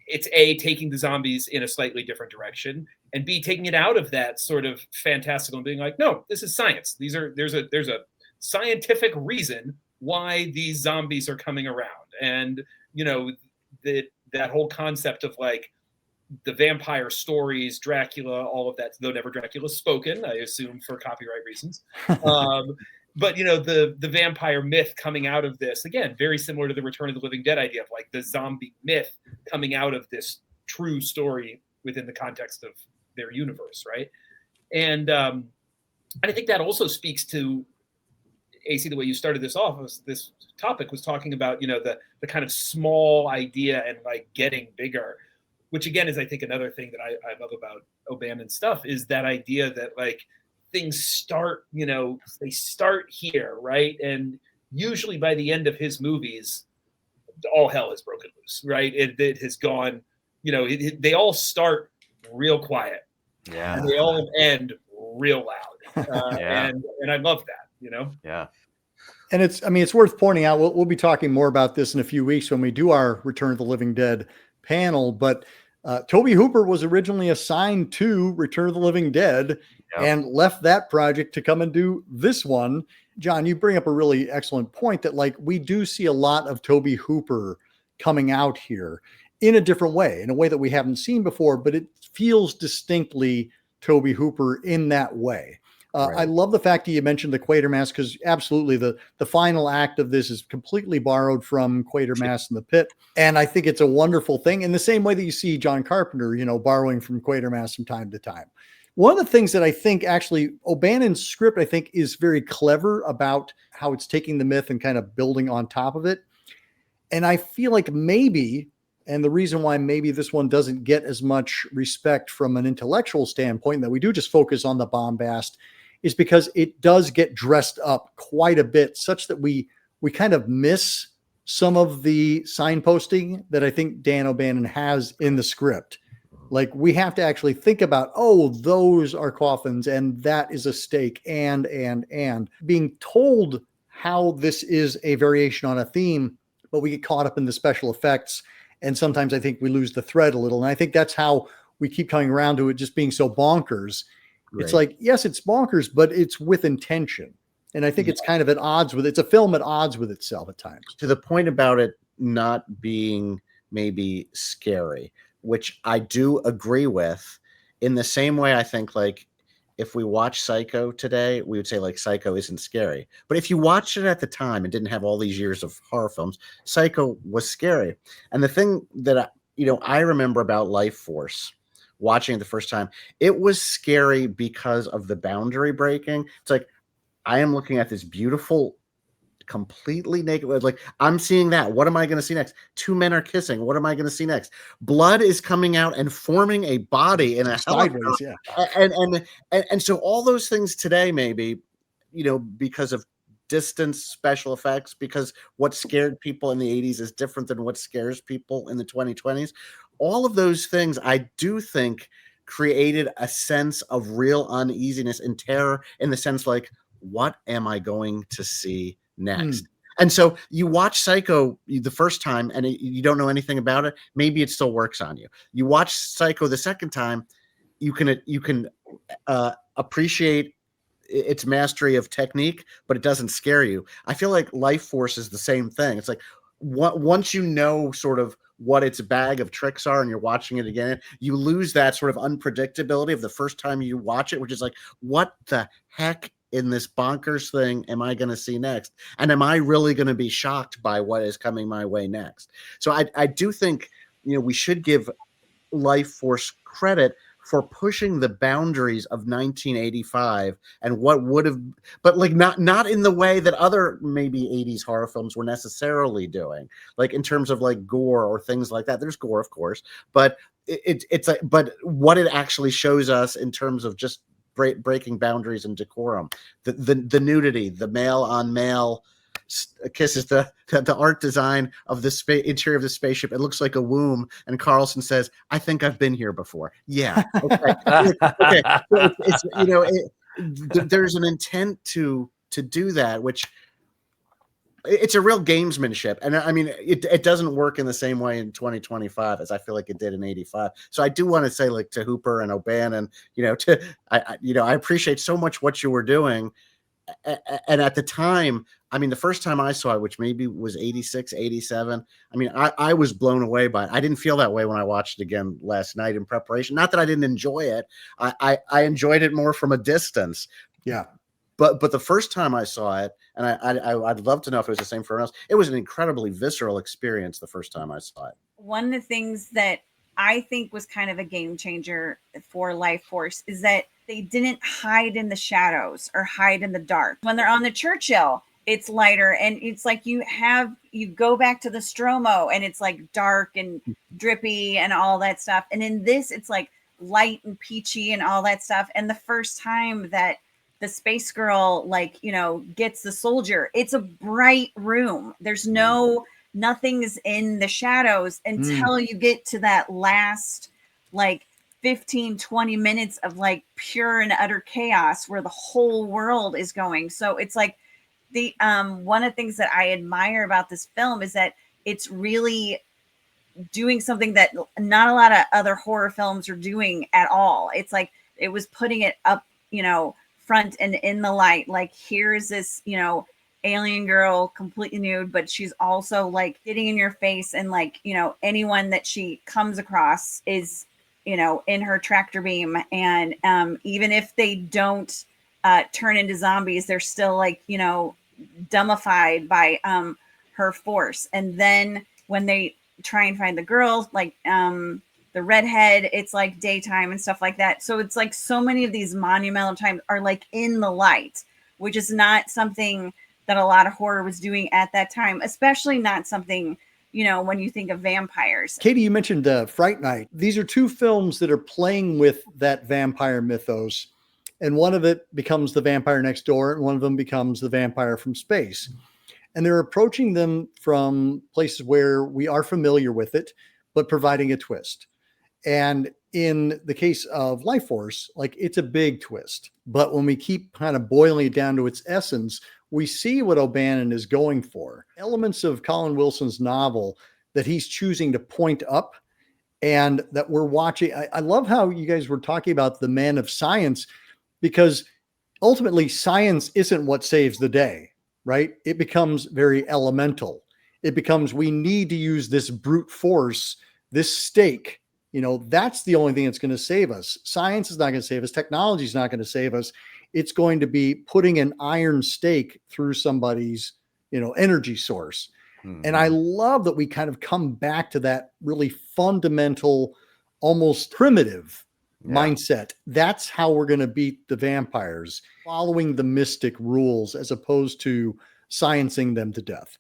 it's A, taking the zombies in a slightly different direction, and B, taking it out of that sort of fantastical and being like, no, this is science. There's a scientific reason why these zombies are coming around. And, you know, that whole concept of like the vampire stories, Dracula, all of that, though never Dracula spoken, I assume for copyright reasons. But, you know, the vampire myth coming out of this, again, very similar to the Return of the Living Dead idea of like the zombie myth coming out of this true story within the context of their universe, right? And I think that also speaks to, AC, the way you started this off, this topic was talking about, you know, the kind of small idea and like getting bigger, which again is, I think, another thing that I love about O'Bannon stuff, is that idea that like things start, you know, they start here, right? And usually by the end of his movies, all hell has broken loose, right? It has gone, you know, they all start real quiet, Yeah, and they all end real loud, Yeah. and I love that, you know. yeah. And it's worth pointing out, we'll be talking more about this in a few weeks when we do our Return of the Living Dead panel, but Tobe Hooper was originally assigned to Return of the Living Dead and left that project to come and do this one. John, you bring up a really excellent point that like we do see a lot of Tobe Hooper coming out here in a different way, in a way that we haven't seen before, but it feels distinctly Tobe Hooper in that way. Right. I love the fact that you mentioned the Quatermass, because absolutely the final act of this is completely borrowed from Quatermass in the Pit. And I think it's a wonderful thing in the same way that you see John Carpenter, you know, borrowing from Quatermass from time to time. One of the things that I think actually O'Bannon's script, I think, is very clever about how it's taking the myth and kind of building on top of it. And I feel like maybe, and the reason why maybe this one doesn't get as much respect from an intellectual standpoint, that we do just focus on the bombast, is because it does get dressed up quite a bit, such that we kind of miss some of the signposting that I think Dan O'Bannon has in the script. Like we have to actually think about, oh, those are coffins and that is a stake, and being told how this is a variation on a theme, but we get caught up in the special effects. And sometimes I think we lose the thread a little. And I think that's how we keep coming around to it just being so bonkers. Right. It's like, yes, it's bonkers, but it's with intention. And I think it's kind of at odds with, it's a film at odds with itself at times. To the point about it not being maybe scary, which I do agree with, in the same way I think like if we watch Psycho today, we would say like Psycho isn't scary. But if you watched it at the time and didn't have all these years of horror films, Psycho was scary. And the thing that I remember about Lifeforce, watching it the first time, it was scary because of the boundary breaking. It's like I am looking at this beautiful, completely naked, like I'm seeing that. What am I going to see next? Two men are kissing. What am I going to see next? Blood is coming out and forming a body in a sideways, yeah. And so all those things today, maybe, because of distance, special effects, because what scared people in the 80s is different than what scares people in the 2020s. All of those things, I do think, created a sense of real uneasiness and terror, in the sense like, what am I going to see next? And so you watch Psycho the first time and you don't know anything about it. Maybe it still works on you. You watch Psycho the second time, you can appreciate its mastery of technique, but it doesn't scare you. I feel like Lifeforce is the same thing. It's like once you know sort of what its bag of tricks are and you're watching it again, you lose that sort of unpredictability of the first time you watch it, which is like, what the heck in this bonkers thing am I going to see next? And am I really going to be shocked by what is coming my way next? So I do think, we should give Lifeforce credit for pushing the boundaries of 1985 and what would have, but like not in the way that other maybe 80s horror films were necessarily doing, like in terms of like gore or things like that. There's gore, of course, but it's like, but what it actually shows us in terms of just breaking boundaries and decorum, the nudity, the male on male kisses, the art design of the interior of the spaceship. It looks like a womb. And Carlson says, "I think I've been here before." Yeah. Okay. Okay. So there's an intent to do that, which it's a real gamesmanship. And I mean, it doesn't work in the same way in 2025 as I feel like it did in 85. So I do want to say, like, to Hooper and O'Bannon, I appreciate so much what you were doing. And at the time, I mean, the first time I saw it, which maybe was 86, 87, I mean, I was blown away by it. I didn't feel that way when I watched it again last night in preparation. Not that I didn't enjoy it. I enjoyed it more from a distance. Yeah. But the first time I saw it, and I'd love to know if it was the same for everyone else, it was an incredibly visceral experience the first time I saw it. One of the things that I think was kind of a game changer for Lifeforce is that they didn't hide in the shadows or hide in the dark. When they're on the Churchill, it's lighter, and it's like you go back to the Stromo and it's like dark and drippy and all that stuff. And in this, it's like light and peachy and all that stuff. And the first time that the space girl, gets the soldier, it's a bright room. There's nothing's in the shadows until you get to that last 15-20 minutes of pure and utter chaos where the whole world is going. So it's like the one of the things that I admire about this film is that it's really doing something that not a lot of other horror films are doing at all. It's like it was putting it up, front and in the light. Like, here's this, alien girl completely nude, but she's also getting in your face, and anyone that she comes across is in her tractor beam, and even if they don't turn into zombies, they're still dumbified by her force. And then when they try and find the girls, the redhead, it's daytime and stuff like that. So it's so many of these monumental times are in the light, which is not something that a lot of horror was doing at that time, especially not something, when you think of vampires. Katie, you mentioned Fright Night. These are two films that are playing with that vampire mythos, and one of it becomes the vampire next door, and one of them becomes the vampire from space. And they're approaching them from places where we are familiar with it, but providing a twist. And in the case of Lifeforce, it's a big twist. But when we keep kind of boiling it down to its essence, we see what O'Bannon is going for. Elements of Colin Wilson's novel that he's choosing to point up, and that we're watching. I love how you guys were talking about the men of science, because ultimately science isn't what saves the day, right? It becomes very elemental. It becomes, we need to use this brute force, this stake. That's the only thing that's going to save us. Science is not going to save us. Technology is not going to save us. It's going to be putting an iron stake through somebody's, energy source. Mm-hmm. And I love that we kind of come back to that really fundamental, almost primitive mindset. That's how we're going to beat the vampires, following the mystic rules as opposed to sciencing them to death.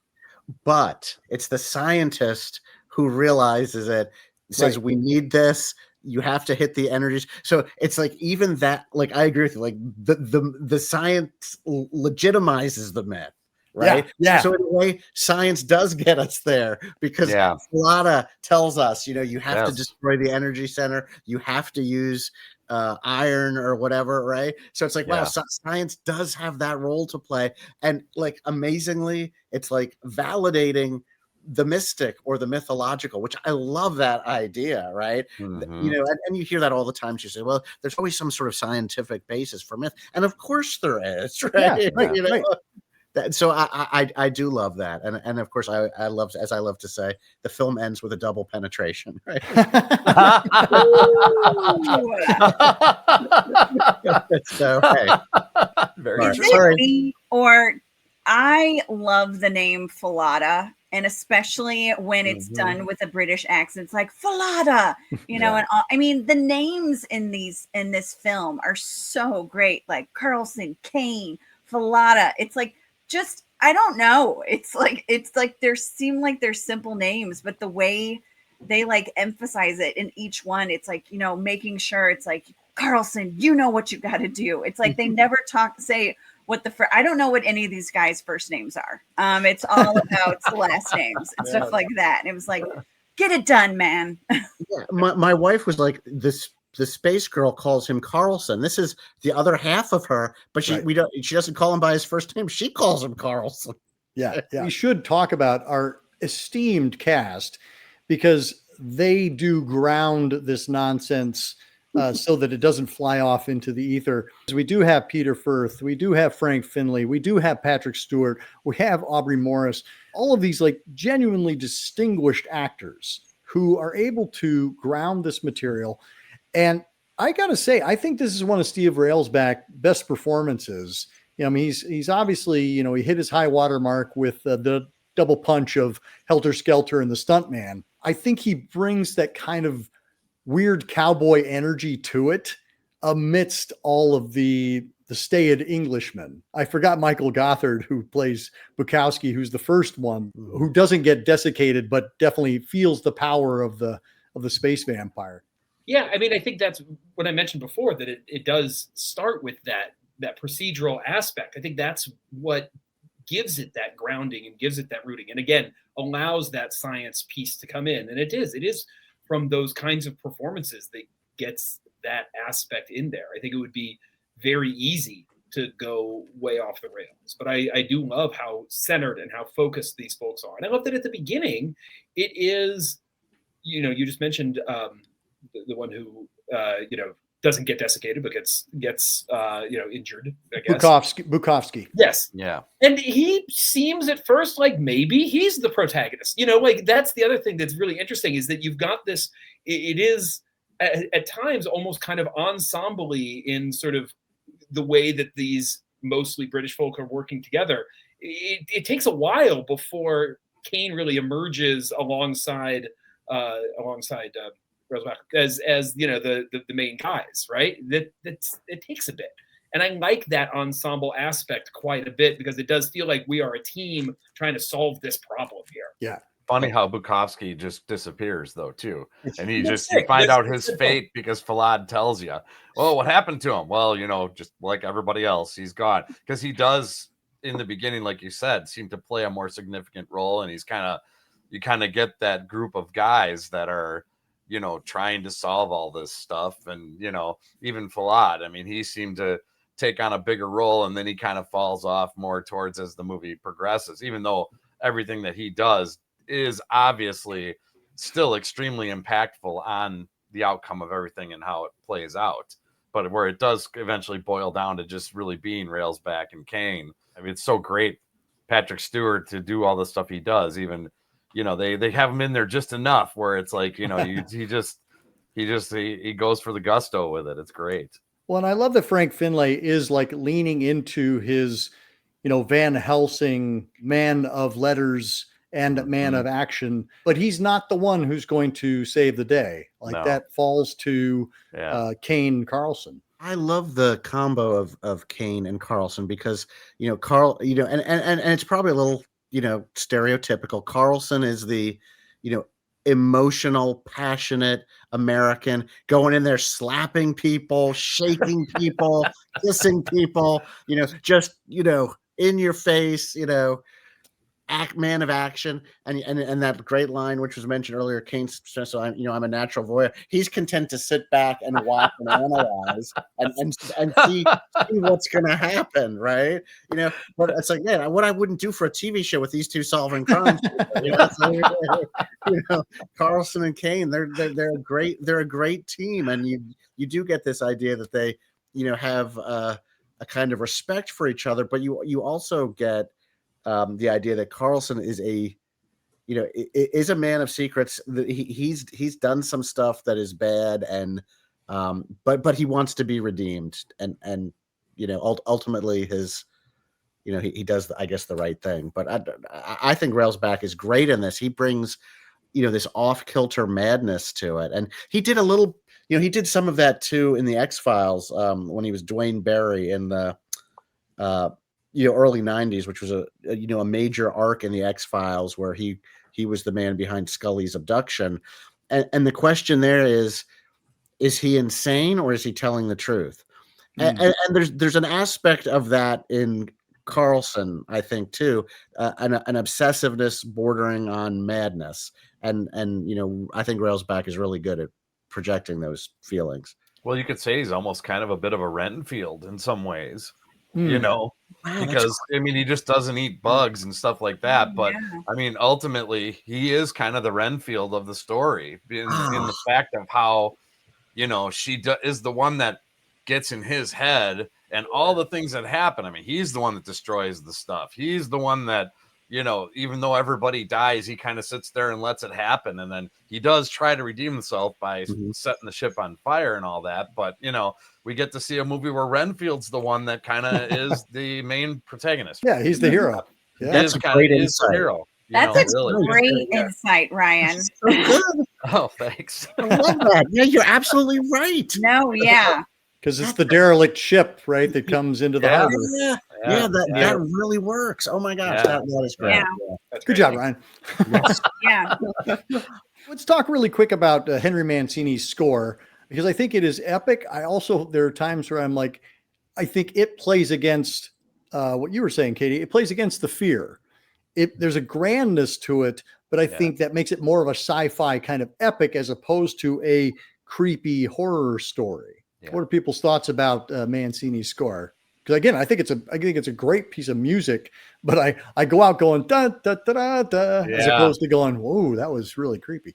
But it's the scientist who realizes it, says, we need this. You have to hit the energies. So it's even that, I agree with you, the science legitimizes the myth, right? Yeah. So in a way, science does get us there, because Flata tells us, you have to destroy the energy center. You have to use iron or whatever, right? So it's wow, science does have that role to play. And amazingly, it's validating the mystic or the mythological, which I love that idea, right? Mhm. You know, and you hear that all the time. You say, well, there's always some sort of scientific basis for myth, and of course there is, right? Yeah, right, You know, right. so I do love that, and of course I love, as I love to say, the film ends with a double penetration, right? So hey, Very Is true. it sorry. me, or I love the name Falada, and especially when it's Mhm. done with a British accent. It's like Falada, you know. Yeah. And all, I mean, the names in this film are so great, like Carlson, Kane, Falada. It's like, just, I don't know. It's like there seem like they're simple names, but the way they like emphasize it in each one, it's like, you know, making sure it's like, Carlson, you know what you got to do. It's like they never say what I don't know what any of these guys' first names are. It's all about the last names and stuff like that. And it was like, get it done, man. Yeah, my wife was like, this. The space girl calls him Carlson. This is the other half of her, but she doesn't call him by his first name. She calls him Carlson. Yeah. We should talk about our esteemed cast, because they do ground this nonsense so that it doesn't fly off into the ether. We do have Peter Firth, we do have Frank Finlay, we do have Patrick Stewart, we have Aubrey Morris, all of these like genuinely distinguished actors who are able to ground this material. And I got to say, I think this is one of Steve Railsback's best performances. You know, I mean, he's obviously, you know, he hit his high water mark with the double punch of Helter Skelter and the Stuntman. I think he brings that kind of weird cowboy energy to it amidst all of the staid Englishmen. I forgot Michael Gothard, who plays Bukowski, who's the first one, who doesn't get desiccated, but definitely feels the power of the space vampire. Yeah, I mean, I think that's what I mentioned before, that it does start with that procedural aspect. I think that's what gives it that grounding and gives it that rooting, and again, allows that science piece to come in. And it is from those kinds of performances that gets that aspect in there. I think it would be very easy to go way off the rails, but I do love how centered and how focused these folks are. And I love that at the beginning, it is, you know, you just mentioned the one who you know, doesn't get desiccated but gets you know, injured, I guess. Bukowski. Yes. Yeah. And he seems at first like maybe he's the protagonist. You know, like that's the other thing that's really interesting, is that you've got this, it is at times almost kind of ensemble-y in sort of the way that these mostly British folk are working together. It takes a while before Kane really emerges alongside Railsback as you know, the main guys, right? It takes a bit, and I like that ensemble aspect quite a bit, because it does feel like we are a team trying to solve this problem here. Yeah. Funny how Bukowski just disappears though too, and you sick. find out That's his fate because Falad tells you, "Oh, what happened to him?" Well, you know, just like everybody else, he's gone. Because he does in the beginning, like you said, seem to play a more significant role, and you kind of get that group of guys that are, you know, trying to solve all this stuff. And, you know, even Falad, I mean, he seemed to take on a bigger role, and then he kind of falls off more towards as the movie progresses, even though everything that he does is obviously still extremely impactful on the outcome of everything and how it plays out. But where it does eventually boil down to just really being Railsback and Kane. I mean, it's so great, Patrick Stewart, to do all the stuff he does. Even, you know, they have him in there just enough where it's like, you know, he goes for the gusto with it. It's great. Well, and I love that Frank Finlay is like leaning into his, you know, Van Helsing man of letters and man of action, but he's not the one who's going to save the day. Like that falls to Kane Carlson. I love the combo of Kane and Carlson, because, you know, Carl, you know, and it's probably a little, you know, stereotypical. Carlson is the, you know, emotional, passionate American, going in there, slapping people, shaking people, kissing people, you know, just, you know, in your face, you know. man of action, and that great line which was mentioned earlier, Kane says, so I'm a natural voyeur. He's content to sit back and watch and analyze and see what's gonna happen, right? But it's like, man, what I wouldn't do for a TV show with these two solving crimes. Carlson and Kane, they're a great team, and you do get this idea that they have a kind of respect for each other, but you also get the idea that Carlson is is a man of secrets. That he's done some stuff that is bad, and but he wants to be redeemed, and ultimately his he does, I guess, the right thing. But I think Railsback is great in this. He brings this off-kilter madness to it, and he did a little he did some of that too in the X-Files when he was Dwayne Barry in the early 90s, which was a major arc in the X-Files where he was the man behind Scully's abduction. And the question there is he insane or is he telling the truth? And there's an aspect of that in Carlson, I think, too, an obsessiveness bordering on madness. And I think Railsback is really good at projecting those feelings. Well, you could say he's almost kind of a bit of a Renfield in some ways. Wow, because he just doesn't eat bugs and stuff like that. But ultimately, he is kind of the Renfield of the story in the fact of how, she is the one that gets in his head and all the things that happen. He's the one that destroys the stuff. He's the one that, even though everybody dies, he kind of sits there and lets it happen. And then he does try to redeem himself by setting the ship on fire and all that. But, we get to see a movie where Renfield's the one that kind of is the main protagonist. Yeah, he's the hero. Yeah. That's a great insight. Hero. That's a great insight, Ryan. So good. Oh, thanks. I love that. Yeah, you're absolutely right. No, yeah. Because it's the derelict ship, right, that comes into the harbor. Yeah, that really works. Oh my gosh, that is great. Yeah. Good job, Ryan. Yes. Yeah. Let's talk really quick about Henry Mancini's score, because I think it is epic. There are times where I'm like, I think it plays against what you were saying, Katie. It plays against the fear. There's a grandness to it, but I think that makes it more of a sci-fi kind of epic as opposed to a creepy horror story. Yeah. What are people's thoughts about Mancini's score? Because again, I think it's a great piece of music, but I go out going da da da da da as opposed to going, whoa, that was really creepy.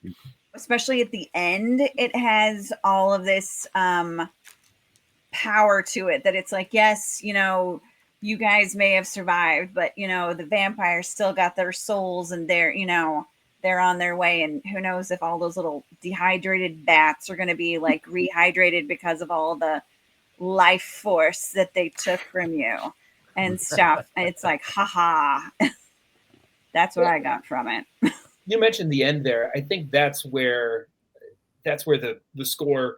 Especially at the end, it has all of this power to it that it's like, yes, you guys may have survived, but the vampires still got their souls and they're on their way, and who knows if all those little dehydrated bats are going to be like rehydrated because of all the life force that they took from you and stuff. It's like, haha. That's what I got from it. You mentioned the end there. I think that's where the score,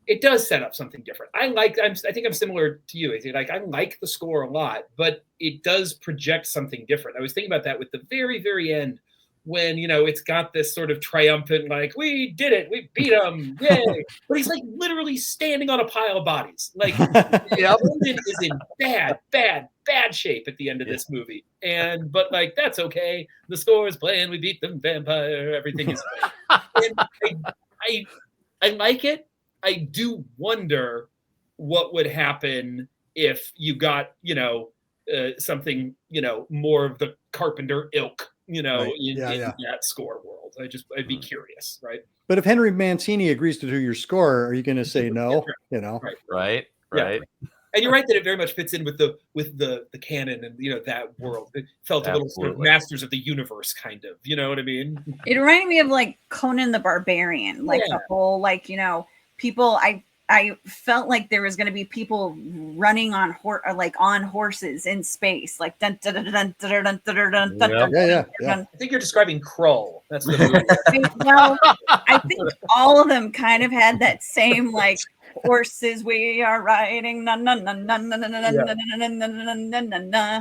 it does set up something different. I think I'm similar to you. I like the score a lot, but it does project something different. I was thinking about that with the very, very end when, it's got this sort of triumphant, like, we did it, we beat him, yay. But he's like literally standing on a pile of bodies. Like, London is in bad shape at the end of this movie. But like, that's okay. The score is playing, we beat them, vampire, everything is fine. And I like it. I do wonder what would happen if you got, something, more of the Carpenter ilk, in that score world. I'd be curious, right? But if Henry Mancini agrees to do your score, are you going to say no? Right. Yeah. And you're right that it very much fits in with the canon and that world. It felt a little sort of Masters of the Universe kind of. You know what I mean? It reminded me of like Conan the Barbarian, like the whole people. I felt like there was going to be people running on horses in space, like dun dun dun dun dun dun dun dun dun. Yeah. I think you're describing Krull. That's the movie. Well, I think all of them kind of had that same like horses we are riding.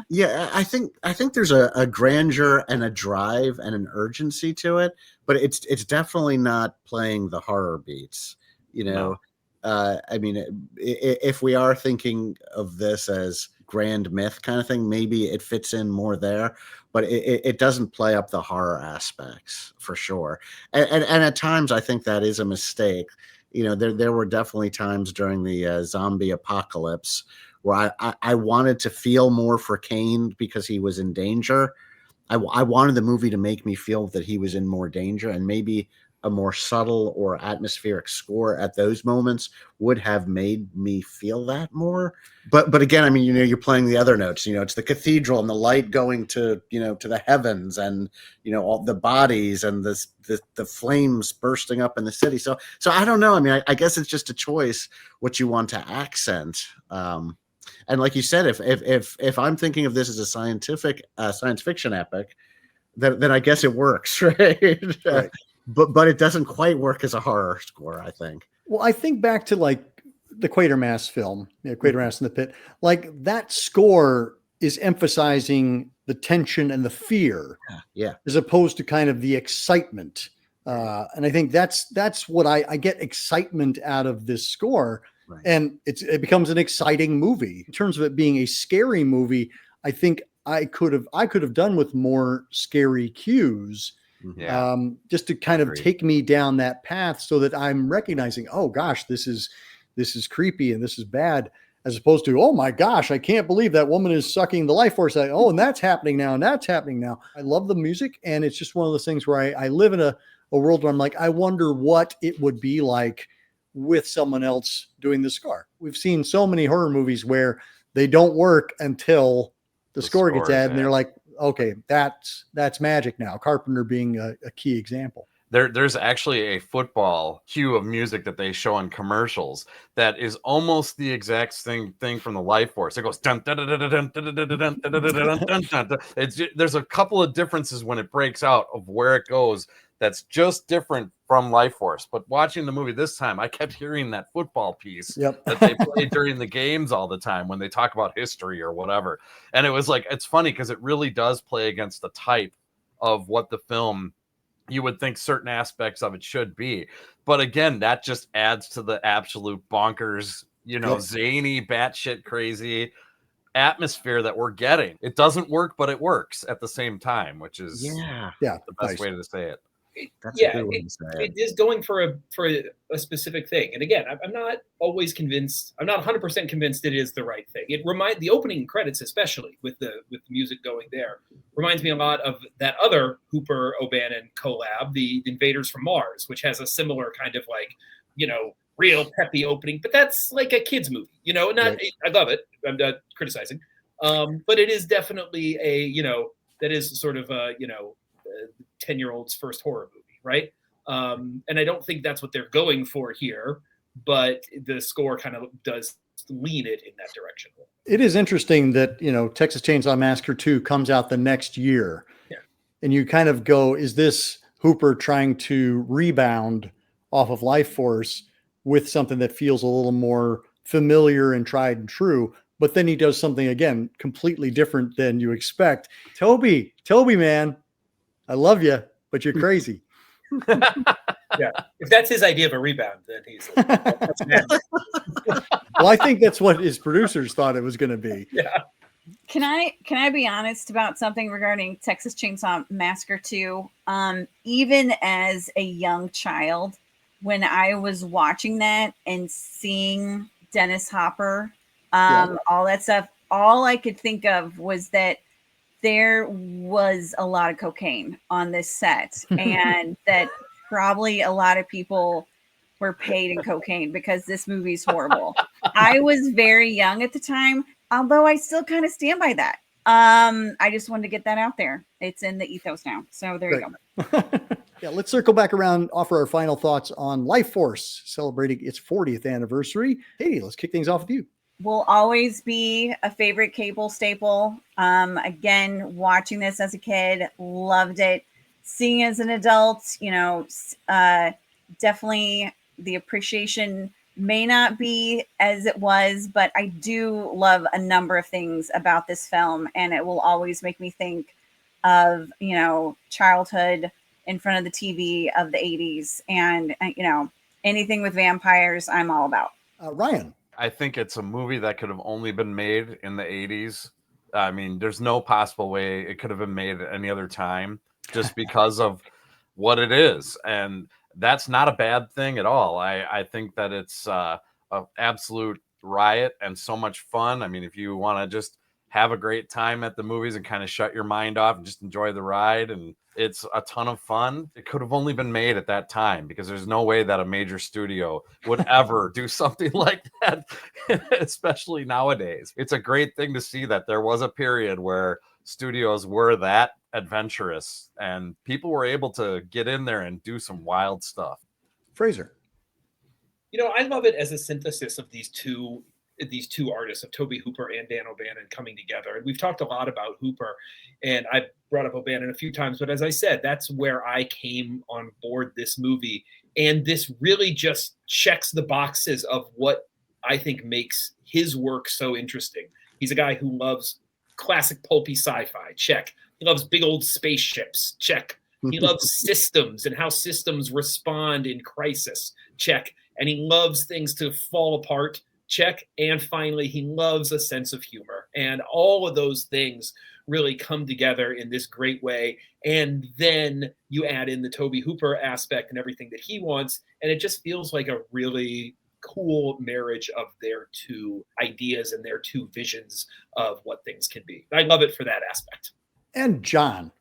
Yeah, I think there's a grandeur and a drive and an urgency to it, but it's definitely not playing the horror beats. No. If we are thinking of this as grand myth kind of thing, maybe it fits in more there, but it doesn't play up the horror aspects for sure. And at times I think that is a mistake. There were definitely times during the zombie apocalypse where I wanted to feel more for Kane because he was in danger. I wanted the movie to make me feel that he was in more danger, and maybe a more subtle or atmospheric score at those moments would have made me feel that more. But again, I mean, you're playing the other notes. It's the cathedral and the light going to the heavens, and all the bodies and the flames bursting up in the city. So I don't know. I mean, I guess it's just a choice what you want to accent. And like you said, if I'm thinking of this as a science fiction epic, then I guess it works, right? Right. But it doesn't quite work as a horror score, I think. Well, I think back to like the Quatermass film, Quatermass in the Pit. Like that score is emphasizing the tension and the fear, as opposed to kind of the excitement. And I think that's what I get excitement out of this score. Right. And it becomes an exciting movie. In terms of it being a scary movie, I think I could have done with more scary cues. Yeah. Just to kind of take me down that path so that I'm recognizing, oh gosh, this is creepy and this is bad, as opposed to, oh my gosh, I can't believe that woman is sucking the life force. Oh, and that's happening now, and that's happening now. I love the music, and it's just one of those things where I live in a world where I'm like, I wonder what it would be like with someone else doing the score. We've seen so many horror movies where they don't work until the score gets added, and they're like, okay, that's magic now. Carpenter being a key example. There's actually a football cue of music that they show in commercials that is almost the exact thing from the Lifeforce. It goes dun dun dun dun dun dun dun dun dun dun dun. There's a couple of differences when it breaks out of where it goes. That's just different from Lifeforce. But watching the movie this time, I kept hearing that football piece that they play during the games all the time when they talk about history or whatever. And it was like, it's funny because it really does play against the type of what the film you would think certain aspects of it should be. But again, that just adds to the absolute bonkers, zany, batshit crazy atmosphere that we're getting. It doesn't work, but it works at the same time, which is the best way to say it. It is going for a specific thing. And again, I'm not always convinced. I'm not 100% convinced it is the right thing. The opening credits, especially with the music going there, reminds me a lot of that other Hooper O'Bannon collab, the Invaders from Mars, which has a similar kind of like, real peppy opening. But that's like a kids movie, I love it. I'm not criticizing, but it is definitely that is sort of 10-year-old's first horror movie, right? And I don't think that's what they're going for here, but the score kind of does lean it in that direction. It is interesting that, Texas Chainsaw Massacre 2 comes out the next year. Yeah. And you kind of go, is this Hooper trying to rebound off of Lifeforce with something that feels a little more familiar and tried and true? But then he does something, again, completely different than you expect. Tobe, man, I love you, but you're crazy. Yeah, if that's his idea of a rebound, then he's. Well, I think that's what his producers thought it was going to be. Yeah. Can I be honest about something regarding Texas Chainsaw Massacre 2? Even as a young child, when I was watching that and seeing Dennis Hopper, all that stuff, all I could think of was that there was a lot of cocaine on this set, and that probably a lot of people were paid in cocaine because this movie's horrible. I was very young at the time, although I still kind of stand by that. I just wanted to get that out there. It's in the ethos now. So there you go. Yeah, let's circle back around, offer our final thoughts on Lifeforce, celebrating its 40th anniversary. Katie, let's kick things off with you. Will always be a favorite cable staple. Again, watching this as a kid, loved it. Seeing as an adult, definitely the appreciation may not be as it was, but I do love a number of things about this film, and it will always make me think of, childhood in front of the TV of the 80s, and, anything with vampires, I'm all about. Ryan. I think it's a movie that could have only been made in the 80s. I mean, there's no possible way it could have been made at any other time just because of what it is. And that's not a bad thing at all. I think that it's an absolute riot and so much fun. I mean, if you want to just have a great time at the movies and kind of shut your mind off and just enjoy the ride, and it's a ton of fun. It could have only been made at that time because there's no way that a major studio would ever do something like that, especially nowadays. It's a great thing to see that there was a period where studios were that adventurous and people were able to get in there and do some wild stuff. Fraser. I love it as a synthesis of these two artists, of Tobe Hooper and Dan O'Bannon, coming together. And we've talked a lot about Hooper, and I brought up O'Bannon a few times, but as I said, that's where I came on board this movie. And this really just checks the boxes of what I think makes his work so interesting. He's a guy who loves classic pulpy sci-fi, check. He loves big old spaceships, check. He loves systems and how systems respond in crisis, check. And he loves things to fall apart, check. And finally, he loves a sense of humor. And all of those things really come together in this great way. And then you add in the Tobe Hooper aspect and everything that he wants, and it just feels like a really cool marriage of their two ideas and their two visions of what things can be. I love it for that aspect. And John.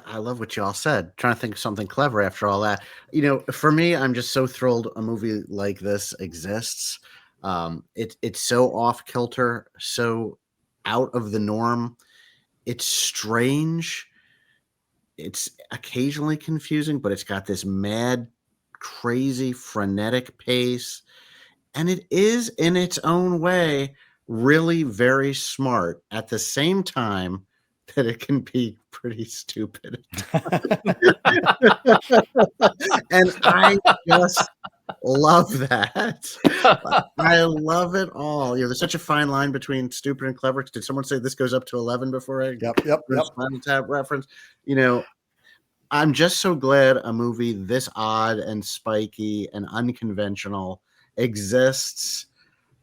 I love what y'all said. Trying to think of something clever after all that. For me, I'm just so thrilled a movie like this exists. It's so off kilter, so out of the norm. It's strange. It's occasionally confusing, but it's got this mad, crazy, frenetic pace. And it is, in its own way, really very smart at the same time that it can be pretty stupid. And I just love that. I love it all. There's such a fine line between stupid and clever. Did someone say this goes up to 11 before I Yep. Spinal Tap reference? I'm just so glad a movie this odd and spiky and unconventional exists,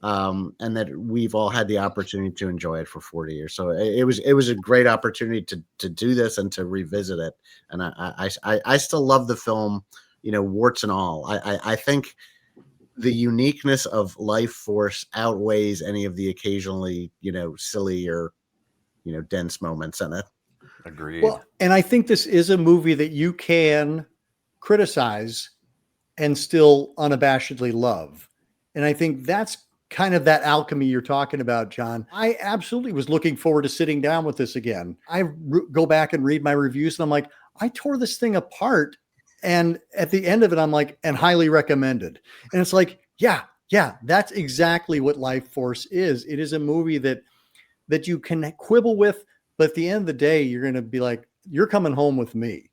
and that we've all had the opportunity to enjoy it for 40 years. So it was a great opportunity to do this and to revisit it. And I still love the film, warts and all. I think the uniqueness of Lifeforce outweighs any of the occasionally, silly or, dense moments in it. Agreed. Well, and I think this is a movie that you can criticize and still unabashedly love. And I think that's kind of that alchemy you're talking about, John. I absolutely was looking forward to sitting down with this again. I go back and read my reviews and I'm like, I tore this thing apart. And at the end of it, I'm like, and highly recommended. And it's like, yeah, that's exactly what Lifeforce is. It is a movie that you can quibble with, but at the end of the day, you're going to be like, you're coming home with me.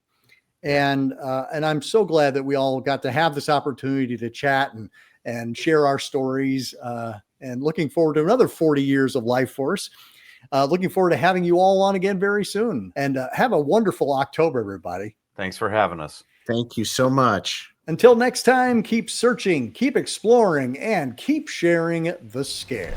And I'm so glad that we all got to have this opportunity to chat and share our stories, and looking forward to another 40 years of Lifeforce. Looking forward to having you all on again very soon, and have a wonderful October, everybody. Thanks for having us. Thank you so much. Until next time, keep searching, keep exploring, and keep sharing the scare.